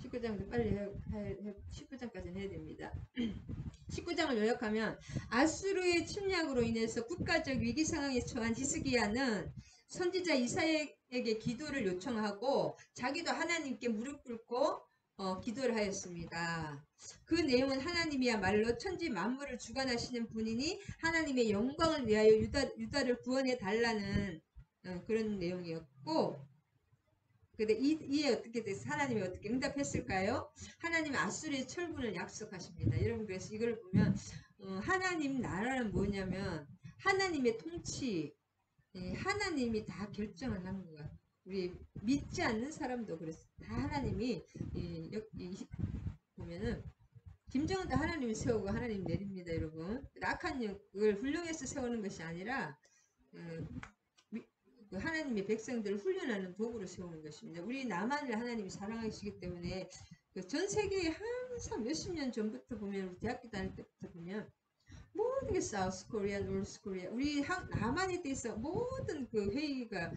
19장도 빨리 19장까지는 해야 됩니다. 19장을 요약하면 아수르의 침략으로 인해서 국가적 위기 상황에 처한 히스기야는 선지자 이사야에게 기도를 요청하고 자기도 하나님께 무릎 꿇고 기도를 하였습니다. 그 내용은 하나님이야말로 천지 만물을 주관하시는 분이니 하나님의 영광을 위하여 유다를 구원해 달라는 그런 내용이었고 근데 이에 어떻게 돼서 하나님이 어떻게 응답했을까요? 하나님이 아수르의 철분을 약속하십니다. 여러분 그래서 이걸 보면 하나님 나라는 뭐냐면 하나님의 통치, 하나님이 다 결정을 하는 거야. 우리 믿지 않는 사람도 그랬어. 다 하나님이 보면은 김정은도 하나님이 세우고 하나님 내립니다, 여러분. 악한 영을 훌륭해서 세우는 것이 아니라 그 하나님의 백성들을 훈련하는 도구로 세우는 것입니다. 우리 남한을 하나님이 사랑하시기 때문에 그전 세계에 항상 몇십 년 전부터 보면 우리 대학교 다닐 때부터 보면 모든 게 사우스 코리아, 노스 코리아 우리 남한에 대해서 모든 그 회의가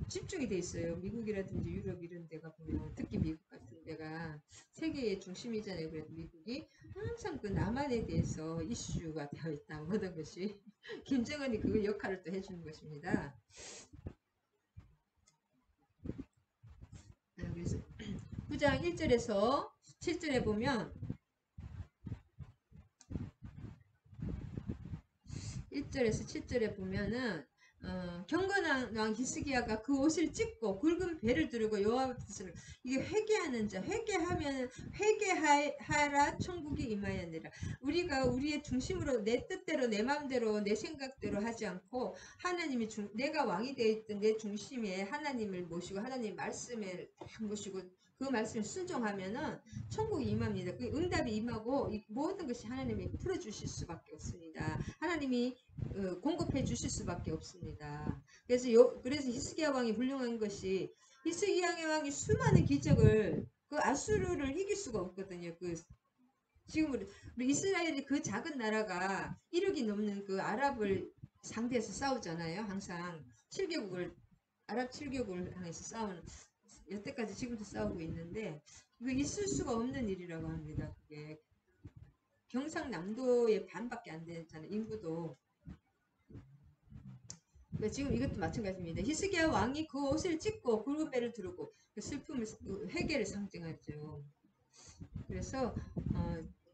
집중이 돼 있어요. 미국이라든지 유럽 이런 데가 보면 특히 미국 같은 데가 세계의 중심이잖아요. 그래도 미국이 항상 그 남한에 대해서 이슈가 되어 있다. 모든 것이 김정은이 그 역할을 또 해주는 것입니다. 그래서 9장 1절에서 7절에 보면 1절에서 7절에 보면은 경건한 왕 히스기야가 그 옷을 찢고 굵은 배를 두르고 여호와 앞에서 이게 회개하는 자 회개하면 회개하라 천국이 임하였느니라. 우리가 우리의 중심으로 내 뜻대로 내 마음대로 내 생각대로 하지 않고 하나님이 내가 왕이 되어 있던 내 중심에 하나님을 모시고 하나님 말씀을 딱 모시고 그 말씀을 순종하면은 천국이 임합니다. 그 응답이 임하고 이 모든 것이 하나님이 풀어주실 수밖에 없습니다. 하나님이 공급해 주실 수밖에 없습니다. 그래서 히스기야 왕이 훌륭한 것이 히스기야 왕이 수많은 기적을 그 아수르를 이길 수가 없거든요. 지금 우리 이스라엘이 그 작은 나라가 1억이 넘는 그 아랍을 상대해서 싸우잖아요. 항상 7개국을 아랍 7개국을 향해서 싸우는 여태까지 지금도 싸우고 있는데 그게 있을 수가 없는 일이라고 합니다. 그게 경상남도의 반밖에 안 되잖아요. 인구도. 지금 이것도 마찬가지입니다. 히스기야 왕이 그 옷을 찢고 굵은 배를 두르고 그 슬픔을 회개를 상징하죠. 그래서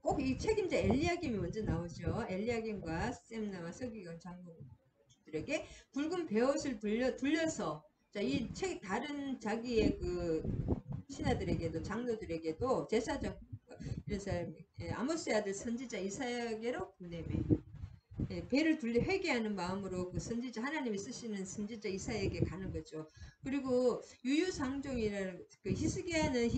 꼭 이 책임자 엘리야김이 먼저 나오죠. 엘리야김과 셈나와 서기관 장로들에게 굵은 베옷을 둘려서 자, 이 책 다른 자기의 그 신하들에게도 장로들에게도 제사장 이런 사람 아모스의 아들 선지자 이사야에게로 보내매 배를 둘려 회개하는 마음으로 그 선지자 하나님이 쓰시는 선지자 이사야에게 가는 거죠. 그리고 유유상종이라는 그 히스기야는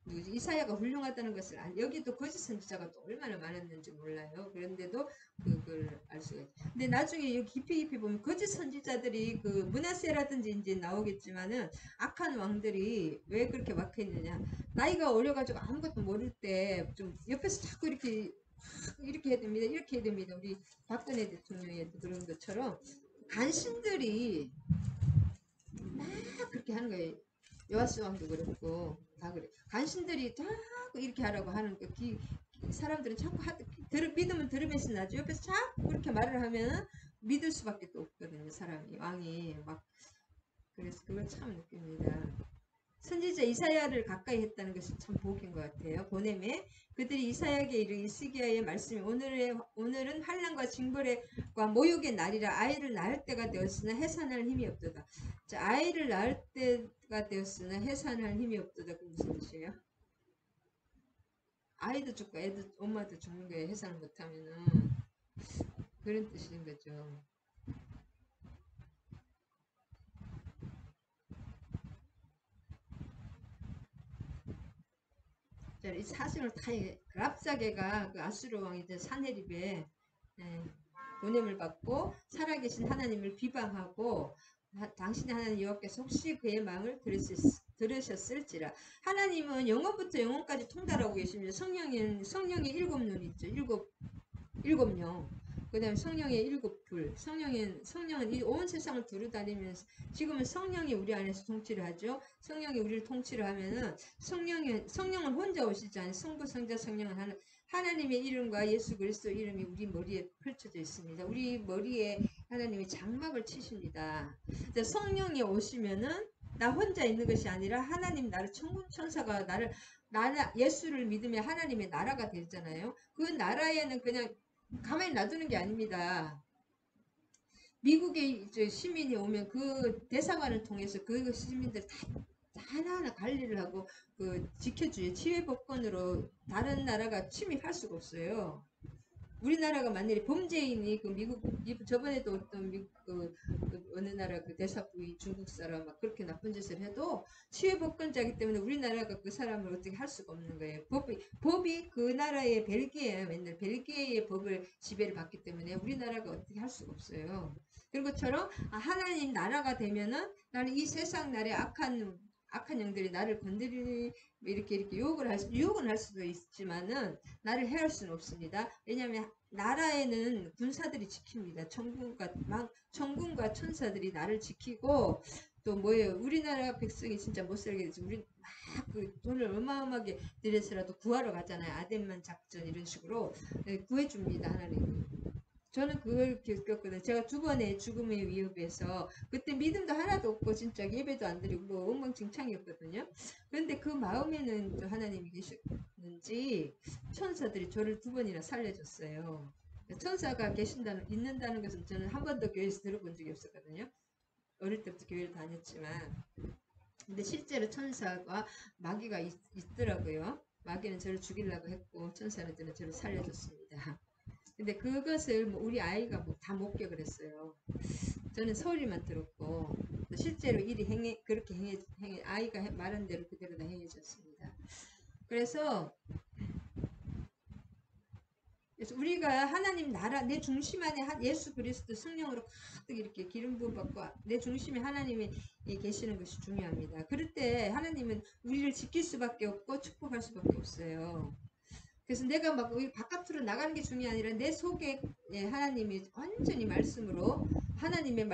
이사야가 훌륭하다는 것을 여기도 거짓 선지자가 또 얼마나 많았는지 몰라요. 그런데도 그걸 알 수가 있죠. 근데 나중에 여기 깊이 보면 거짓 선지자들이 그 문하세라든지 이제 나오겠지만은 악한 왕들이 왜 그렇게 막혀 있느냐? 나이가 어려가지고 아무것도 모를 때 좀 옆에서 자꾸 이렇게 해야 됩니다. 이렇게 해야 됩니다. 우리 박근혜 대통령이 그런 것처럼 간신들이 막 그렇게 하는 거예요. 요하스 왕도 그렇고 다 그래. 간신들이 자꾸 이렇게 하라고 하는 거 사람들은 자꾸 믿으면 들으면서 나죠. 옆에서 자꾸 그렇게 말을 하면 믿을 수밖에 또 없거든요. 사람이 왕이 막 그래서 그걸 참 느낍니다. 선지자 이사야를 가까이 했다는 것이 참 복인 것 같아요. 보냄에 그들이 이사야에게 이르 히스기야의 말씀이 오늘은 환난과 징벌과 모욕의 날이라 아이를 낳을 때가 되었으나 해산할 힘이 없도다. 자, 아이를 낳을 때가 되었으나 해산할 힘이 없도다. 그 무슨 뜻이에요? 아이도 죽고 애도 엄마도 죽는 거예요. 해산을 못하면은 그런 뜻인 거죠. 이 사실을 다 랍사게가 그 아수르 왕이 된 사네립에 보냄을 받고 살아계신 하나님을 비방하고 당신의 하나님 여호와께서 혹시 그의 마음을 들으셨을지라. 하나님은 영원부터 영원까지 통달하고 계십니다. 성령의 일곱 눈 있죠. 일곱 영. 그 다음에 성령의 일곱 불. 성령은 이 온 세상을 두루다니면서 지금은 성령이 우리 안에서 통치를 하죠. 성령이 우리를 통치를 하면은 성령은 혼자 오시지 않아요. 성부, 성자, 성령은 하나님의 이름과 예수 그리스도 이름이 우리 머리에 펼쳐져 있습니다. 우리 머리에 하나님이 장막을 치십니다. 성령이 오시면은 나 혼자 있는 것이 아니라 하나님 나를 천사가 예수를 믿으면 하나님의 나라가 되잖아요. 그 나라에는 그냥 가만히 놔두는 게 아닙니다. 미국에 이제 시민이 오면 그 대사관을 통해서 그 시민들 다 하나하나 관리를 하고 그 지켜줘요. 치외법권으로 다른 나라가 침입할 수가 없어요. 우리나라가 만약에 범죄인이 그 미국 저번에도 어떤 미국 그 어느 나라 그 대사 부인 중국 사람 막 그렇게 나쁜 짓을 해도 치외법권자이기 때문에 우리나라가 그 사람을 어떻게 할 수가 없는 거예요. 법이 그 나라의 벨기에 맨날 벨기에의 법을 지배를 받기 때문에 우리나라가 어떻게 할 수가 없어요. 그런 것처럼 하나님 나라가 되면은 나는 이 세상 날의 악한 영들이 나를 건드리 이렇게 유혹은 할 수도 있지만은 나를 해할 수는 없습니다. 왜냐하면 나라에는 군사들이 지킵니다. 천군과 천사들이 나를 지키고 또 뭐예요? 우리나라 백성이 진짜 못 살게 되지. 우리 막 그 돈을 어마어마하게 들여서라도 구하러 가잖아요. 아덴만 작전 이런 식으로 구해줍니다. 하나님이. 저는 그걸 겪었거든요. 제가 두 번의 죽음의 위협에서 그때 믿음도 하나도 없고 진짜 예배도 안 드리고 뭐 엉망진창이었거든요. 그런데 그 마음에는 또 하나님이 계셨는지 천사들이 저를 두 번이나 살려줬어요. 천사가 있는다는 것은 저는 한 번도 교회에서 들어본 적이 없었거든요. 어릴 때부터 교회를 다녔지만. 근데 실제로 천사가 마귀가 있더라고요. 마귀는 저를 죽이려고 했고 천사는 저를 살려줬습니다. 근데 그것을 뭐 우리 아이가 뭐다 목격을 했어요. 저는 소리만 들었고 실제로 일이 그렇게 아이가 말한 대로 그대로 다 행해졌습니다. 그래서 우리가 하나님 나라 내 중심 안에 예수 그리스도 성령으로 가득 이렇게 기름 부음 받고 내 중심에 하나님이 계시는 것이 중요합니다. 그럴 때 하나님은 우리를 지킬 수밖에 없고 축복할 수밖에 없어요. 그래서 내가 막 바깥으로 나가는 게 중요한 아니라 내 속에 하나님이 완전히 말씀으로 하나님의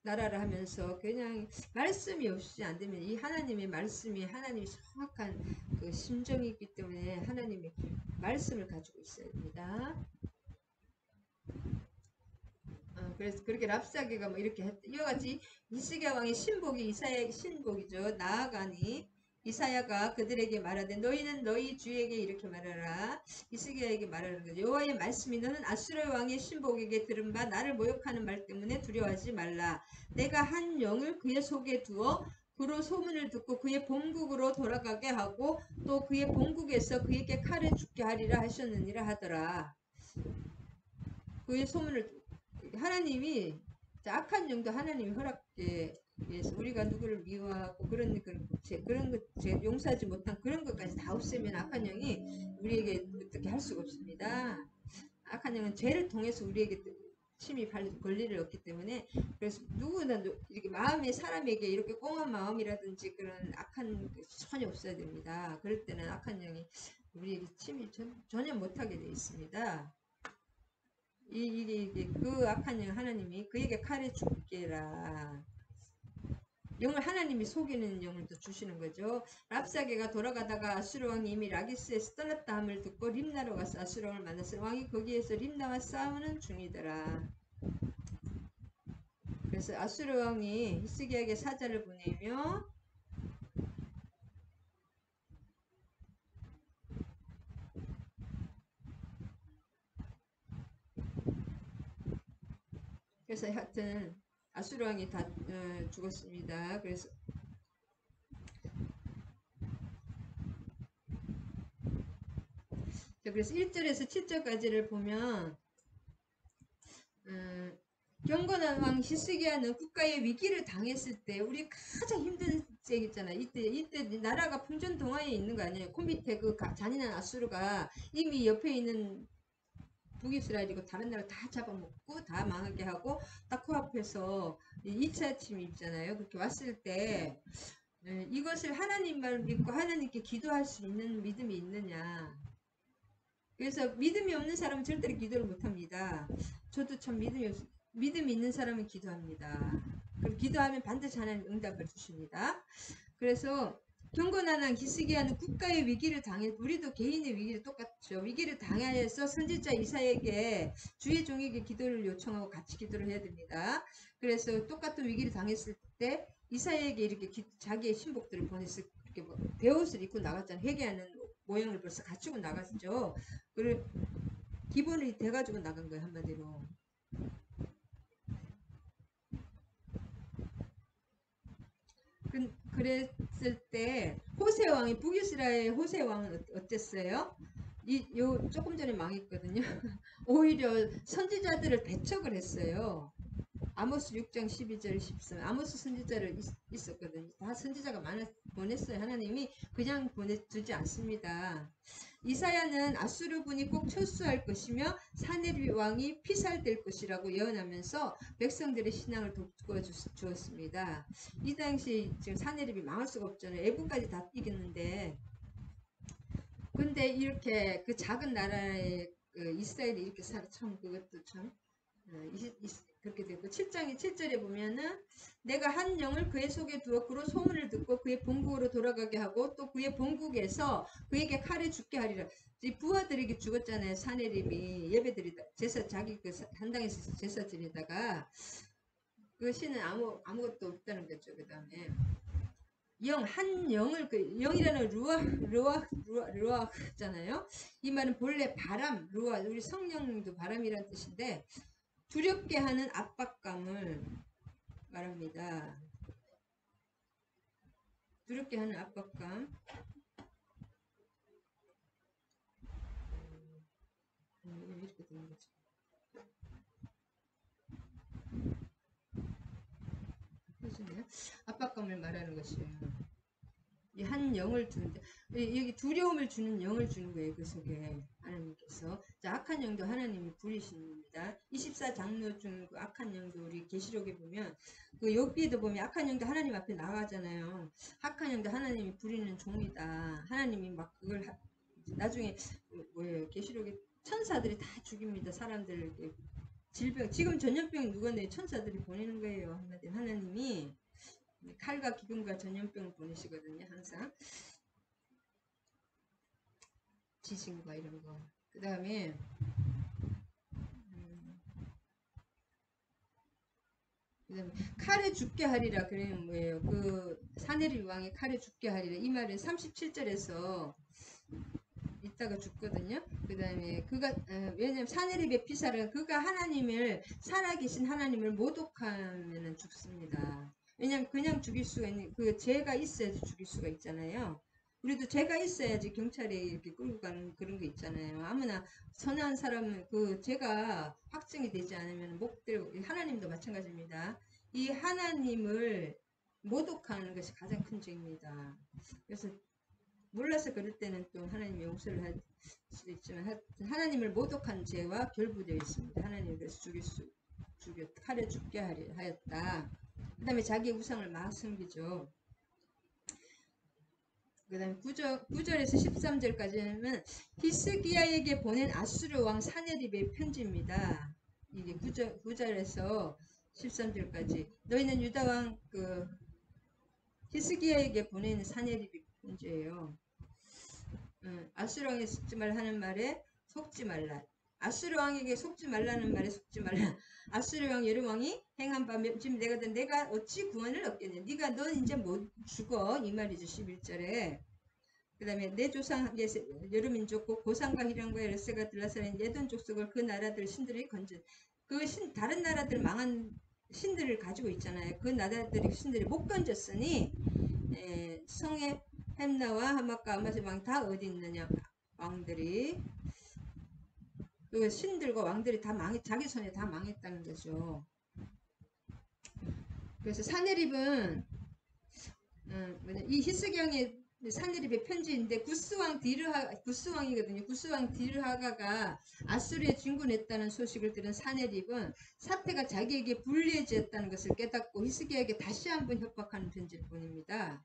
나라를 하면서 그냥 말씀이 없이 안 되면 이 하나님의 말씀이 하나님이 정확한 그 심정이기 때문에 하나님의 말씀을 가지고 있어야 됩니다. 그래서 그렇게 랍사게가 뭐 이렇게 이와 같이 히스기야 왕의 신복이 이사야의 신복이죠. 나아가니 이사야가 그들에게 말하되 너희는 너희 주에게 이렇게 말하라. 히스기야에게 말하는 거죠. 여호와의 말씀이 너는 아수르 왕의 신복에게 들은 바 나를 모욕하는 말 때문에 두려워하지 말라. 내가 한 영을 그의 속에 두어 그로 소문을 듣고 그의 본국으로 돌아가게 하고 또 그의 본국에서 그에게 칼을 죽게 하리라 하셨느니라 하더라. 그의 소문을 하나님이 악한 영도 하나님이 허락에 위해서 우리가 누구를 미워하고 그런 것 용서하지 못한 그런 것까지 다 없애면 악한 영이 우리에게 어떻게 할 수가 없습니다. 악한 영은 죄를 통해서 우리에게 침입할 권리를 얻기 때문에 그래서 누구나 이렇게 마음의 사람에게 이렇게 꽁한 마음이라든지 그런 악한 전혀 없어야 됩니다. 그럴 때는 악한 영이 우리에게 침입 전혀 못하게 되어 있습니다. 그 악한 영 하나님이 그에게 칼에 죽게라. 영을 하나님이 속이는 영을 또 주시는 거죠. 랍사게가 돌아가다가 아수르 왕이 이미 라기스에서 떠났다 함을 듣고 림나로 가서 아수르 왕을 만났어요. 왕이 거기에서 림나와 싸우는 중이더라. 그래서 아수르 왕이 히스기야에게 사자를 보내며 그래서 하여튼 아수르 왕이 다 죽었습니다. 그래서 1절에서 7절까지를 보면 경건한 왕 히스기야는 국가의 위기를 당했을 때 우리 가장 힘든 때 있잖아요. 이때 나라가 풍전등화에 있는 거 아니에요. 그 밑에 그 잔인한 아수르가 이미 옆에 있는 북이스라엘이고 다른 나라 다 잡아먹고 다 망하게 하고 딱 코앞에서 2차 침입 있잖아요. 그렇게 왔을 때 이것을 하나님만 믿고 하나님께 기도할 수 있는 믿음이 있느냐. 그래서 믿음이 없는 사람은 절대로 기도를 못합니다. 저도 참 믿음이 있는 사람은 기도합니다. 그럼 기도하면 반드시 하나님 응답을 주십니다. 그래서 경건한 왕 히스기야는 국가의 위기를 우리도 개인의 위기를 똑같죠. 위기를 당하여서 선지자 이사야에게 주의 종에게 기도를 요청하고 같이 기도를 해야 됩니다. 그래서 똑같은 위기를 당했을 때 이사야에게 이렇게 자기의 신복들을 보내서 이렇게 베옷을 입고 나갔잖아요. 회개하는 모양을 벌써 갖추고 나갔죠. 그래 기본이 돼가지고 나간 거예요. 한마디로. 그랬을 때 호세 왕이 북이스라엘 호세 왕은 어땠어요? 요 조금 전에 망했거든요. 오히려 선지자들을 배척을 했어요. 아모스 6장 12절 13 아모스 선지자를 있었거든요. 다 선지자가 많아 보냈어요. 하나님이 그냥 보내주지 않습니다. 이사야는 아수르군이 꼭 철수할 것이며 사네립 왕이 피살될 것이라고 예언하면서 백성들의 신앙을 돋궈 주었습니다. 이 당시 지금 사네립이 망할 수가 없잖아요. 애국까지 다 이겼는데, 근데 이렇게 그 작은 나라의 그 이스라엘이 이렇게 살아 참 그것도 참 그렇게 되고 7장의 7절에 보면은 내가 한 영을 그의 속에 두어 그로 소문을 듣고 그의 본국으로 돌아가게 하고 또 그의 본국에서 그에게 칼에 죽게 하리라. 이 부하들에게 죽었잖아요. 사내립이 예배드리다 제사 자기 그 한당에서 제사 드리다가 그 신은 아무것도 없다는 거죠. 그 다음에 한 영을 그 영이라는 루아잖아요. 이 말은 본래 바람 루아 우리 성령도 바람이란 뜻인데 두렵게 하는 압박감을 말합니다. 두렵게 하는 압박감. 이렇게 되는 거죠. 압박감을 말하는 것이에요. 이 한 영을 주는데 여기 두려움을 주는 영을 주는 거예요. 그 속에 하나님께서. 자, 악한 영도 하나님이 부리십니다. 24장로 중 그 악한 영도 우리 계시록에 보면 그 여기에도 보면 악한 영도 하나님 앞에 나가잖아요. 악한 영도 하나님이 부리는 종이다. 하나님이 막 그걸 나중에 뭐예요? 계시록에 천사들이 다 죽입니다. 사람들을 질병 지금 전염병 누가 내 천사들이 보내는 거예요. 한마디로 하나님이 칼과 기근과 전염병을 보내시거든요. 항상 지진과 이런 거. 그 다음에 칼에 죽게 하리라. 그러면 뭐예요? 그 사내립 왕이 칼에 죽게 하리라. 이 말은 37절에서 이따가 죽거든요. 그 다음에 그가 왜냐면 사내립의 피살은 그가 하나님을 살아계신 하나님을 모독하면 죽습니다. 왜냐면 그냥 죽일 수가 있는 그 죄가 있어야지 죽일 수가 있잖아요. 우리도 죄가 있어야지 경찰에 이렇게 끌고 가는 그런 거 있잖아요. 아무나 선한 사람은 그 죄가 확정이 되지 않으면 목들 하나님도 마찬가지입니다. 이 하나님을 모독하는 것이 가장 큰 죄입니다. 그래서 몰라서 그럴 때는 또 하나님이 용서를 할 수도 있지만 하나님을 모독한 죄와 결부되어 있습니다. 하나님이 그래서 칼에 죽게 하였다. 그 다음에 자기 우상을 막 섬기죠. 그 다음에 9절에서 13절까지는 히스기야에게 보낸 아수르 왕 사네립의 편지입니다. 이게 9절에서 13절까지 너희는 유다 왕 그 히스기야에게 보낸 사네립의 편지예요. 아수르 왕에 속지 말라 하는 말에 속지 말라. 아수르 왕에게 속지 말라는 말에 속지 말라. 아수르 왕 여름 왕이 행한 바 지금 내가 어찌 구원을 얻겠냐. 네가 넌 이제 못 죽어 이 말이죠. 11절에. 그 다음에 내 조상 여러 민족과 고상과 히람과 에르세가 들라사는 예돈 족속을 그 나라들 신들이 건져 다른 나라들 망한 신들을 가지고 있잖아요. 그 나라들의 신들이 못 건졌으니 성의 햄나와 하마카 아마스 왕 다 어디 있느냐. 왕들이 그 신들과 왕들이 다 자기 손에 다 망했다는 거죠. 그래서 사네립은 이 히스경의 사네립의 편지인데 구스왕이거든요. 구스왕 디르하가가 아수르에 진군했다는 소식을 들은 사네립은 사태가 자기에게 불리해졌다는 것을 깨닫고 히스기야에게 다시 한번 협박하는 편지를 보냅니다.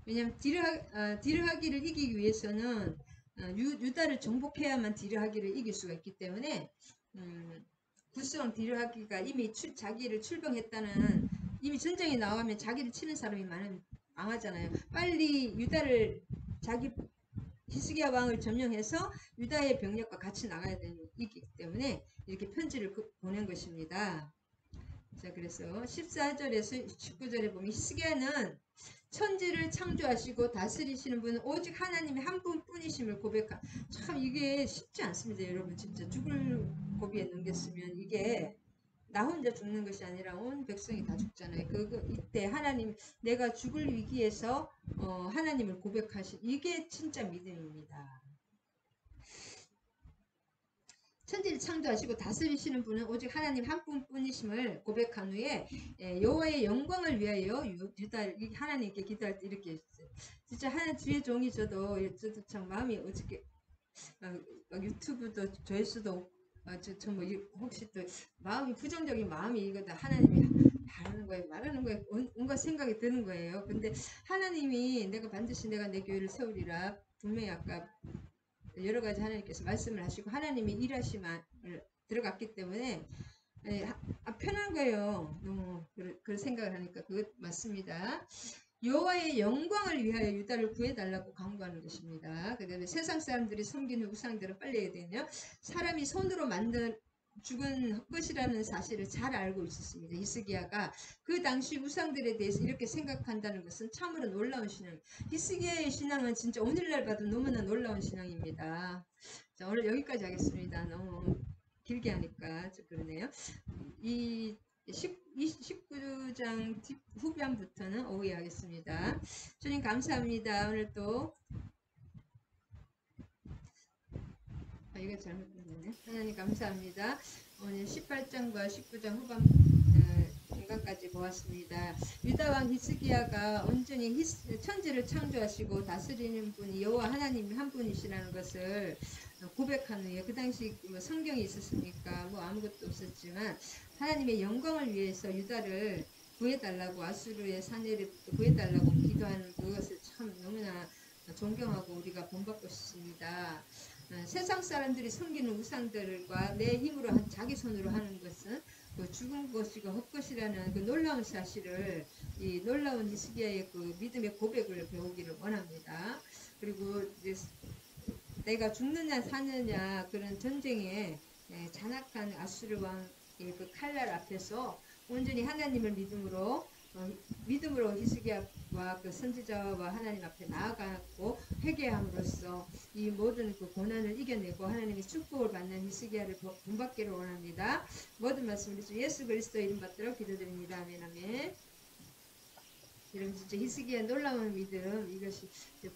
왜냐하면 디르하기를 이기기 위해서는 유다를 정복해야만 디르하기를 이길 수가 있기 때문에 구스왕 디르하기가 이미 자기를 출병했다는 이미 전쟁에 나오면 자기를 치는 사람이 망하잖아요. 빨리 유다를 자기 히스기야 왕을 점령해서 유다의 병력과 같이 나가야 되기 때문에 이렇게 편지를 보낸 것입니다. 자, 그래서 14절에서 19절에 보면 히스기야는 천지를 창조하시고 다스리시는 분은 오직 하나님이 한 분뿐이심을 고백한. 참 이게 쉽지 않습니다. 여러분 진짜 죽을 고비에 넘겼으면 이게 나 혼자 죽는 것이 아니라 온 백성이 다 죽잖아요. 이때 하나님 내가 죽을 위기에서 하나님을 고백하신 이게 진짜 믿음입니다. 천지를 창조하시고 다스리시는 분은 오직 하나님 한 분뿐이심을 고백한 후에 여호와의 영광을 위하여 하나님께 기도할 때 이렇게 했어요. 진짜 하나님 주의 종이 저도 참 마음이 어저께 유튜브도 조회수도 뭐 혹시 또 마음이 부정적인 마음이 이거다 하나님이 바라는 거예요 말하는 거예요 온갖 생각이 드는 거예요. 근데 하나님이 내가 반드시 내가 내 교회를 세우리라 분명히 아까 여러 가지 하나님께서 말씀을 하시고 하나님이 일하시만 들어갔기 때문에 편한 거예요. 너무 그런 생각을 하니까 그것 맞습니다. 여호와의 영광을 위하여 유다를 구해달라고 간구하는 것입니다. 그 다음에 세상 사람들이 섬기는 우상들을 빨리 해야 되냐 사람이 손으로 만든 죽은 것이라는 사실을 잘 알고 있었습니다. 히스기야가 그 당시 우상들에 대해서 이렇게 생각한다는 것은 참으로 놀라운 신앙. 히스기야의 신앙은 진짜 오늘날 봐도 너무나 놀라운 신앙입니다. 자, 오늘 여기까지 하겠습니다. 너무 길게 하니까 좀 그러네요. 이 19장 후반부터는 오후에 하겠습니다. 주님 감사합니다. 오늘 또 이거 잘못 봤네. 하나님 감사합니다. 오늘 18장과 19장 후반 중간까지 보았습니다. 유다 왕 히스기야가 온전히 천지를 창조하시고 다스리는 분이 여호와 하나님 한 분이시라는 것을 고백한 후에 그 당시 뭐 성경이 있었습니까? 뭐 아무것도 없었지만 하나님의 영광을 위해서 유다를 구해달라고 아수르의 사내를 구해달라고 기도하는 그것을 참 너무나 존경하고 우리가 본받고 싶습니다. 세상 사람들이 섬기는 우상들과 내 힘으로 자기 손으로 하는 것은 그 죽은 것이고 헛것이라는 그 놀라운 사실을 이 놀라운 히스기야의 그 믿음의 고백을 배우기를 원합니다. 그리고 이제 내가 죽느냐 사느냐 그런 전쟁에 잔악한 아수르 왕의 그 칼날 앞에서 온전히 하나님을 믿음으로 히스기야와 그 선지자와 하나님 앞에 나아가고 회개함으로써 이 모든 그 고난을 이겨내고 하나님의 축복을 받는 히스기야를 본받기를 원합니다. 모든 말씀 우리 주 예수 그리스도 이름 받도록 기도드립니다. 아멘 아멘. 여러분 진짜 히스기야 놀라운 믿음 이것이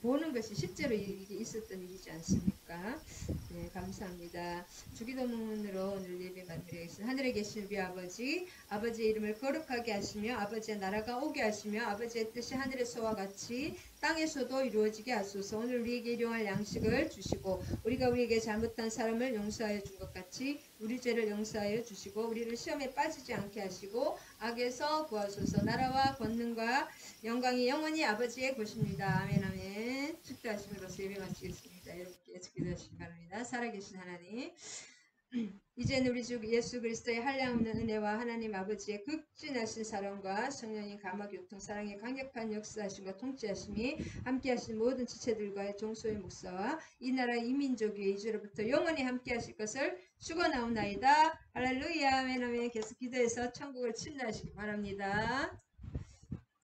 보는 것이 실제로 이게 있었던 일이지 않습니까? 네 감사합니다. 주기도문으로 오늘 예배 마무리하겠습니다. 하늘에 계신 우리 아버지 아버지의 이름을 거룩하게 하시며 아버지의 나라가 오게 하시며 아버지의 뜻이 하늘에서와 같이 땅에서도 이루어지게 하소서. 오늘 우리에게 일용할 양식을 주시고 우리가 우리에게 잘못한 사람을 용서하여 준 것 같이 우리 죄를 용서하여 주시고 우리를 시험에 빠지지 않게 하시고 악에서 구하소서. 나라와 권능과 영광이 영원히 아버지의 것입니다. 아멘 아멘. 축도하심으로써 예배 마치겠습니다. 여러분께 예수 기도하시기 바랍니다. 살아계신 하나님 이제는 우리 주 예수 그리스도의 한량없는 은혜와 하나님 아버지의 극진하신 사랑과 성령님 감화교통 사랑의 강력한 역사하심과 통치하심이 함께하신 모든 지체들과의 종소의 목사와 이 나라 이민족의 이주로부터 영원히 함께하실 것을 축원하옵나이다. 할렐루야 아멘 아멘. 계속 기도해서 천국을 침례하시기 바랍니다.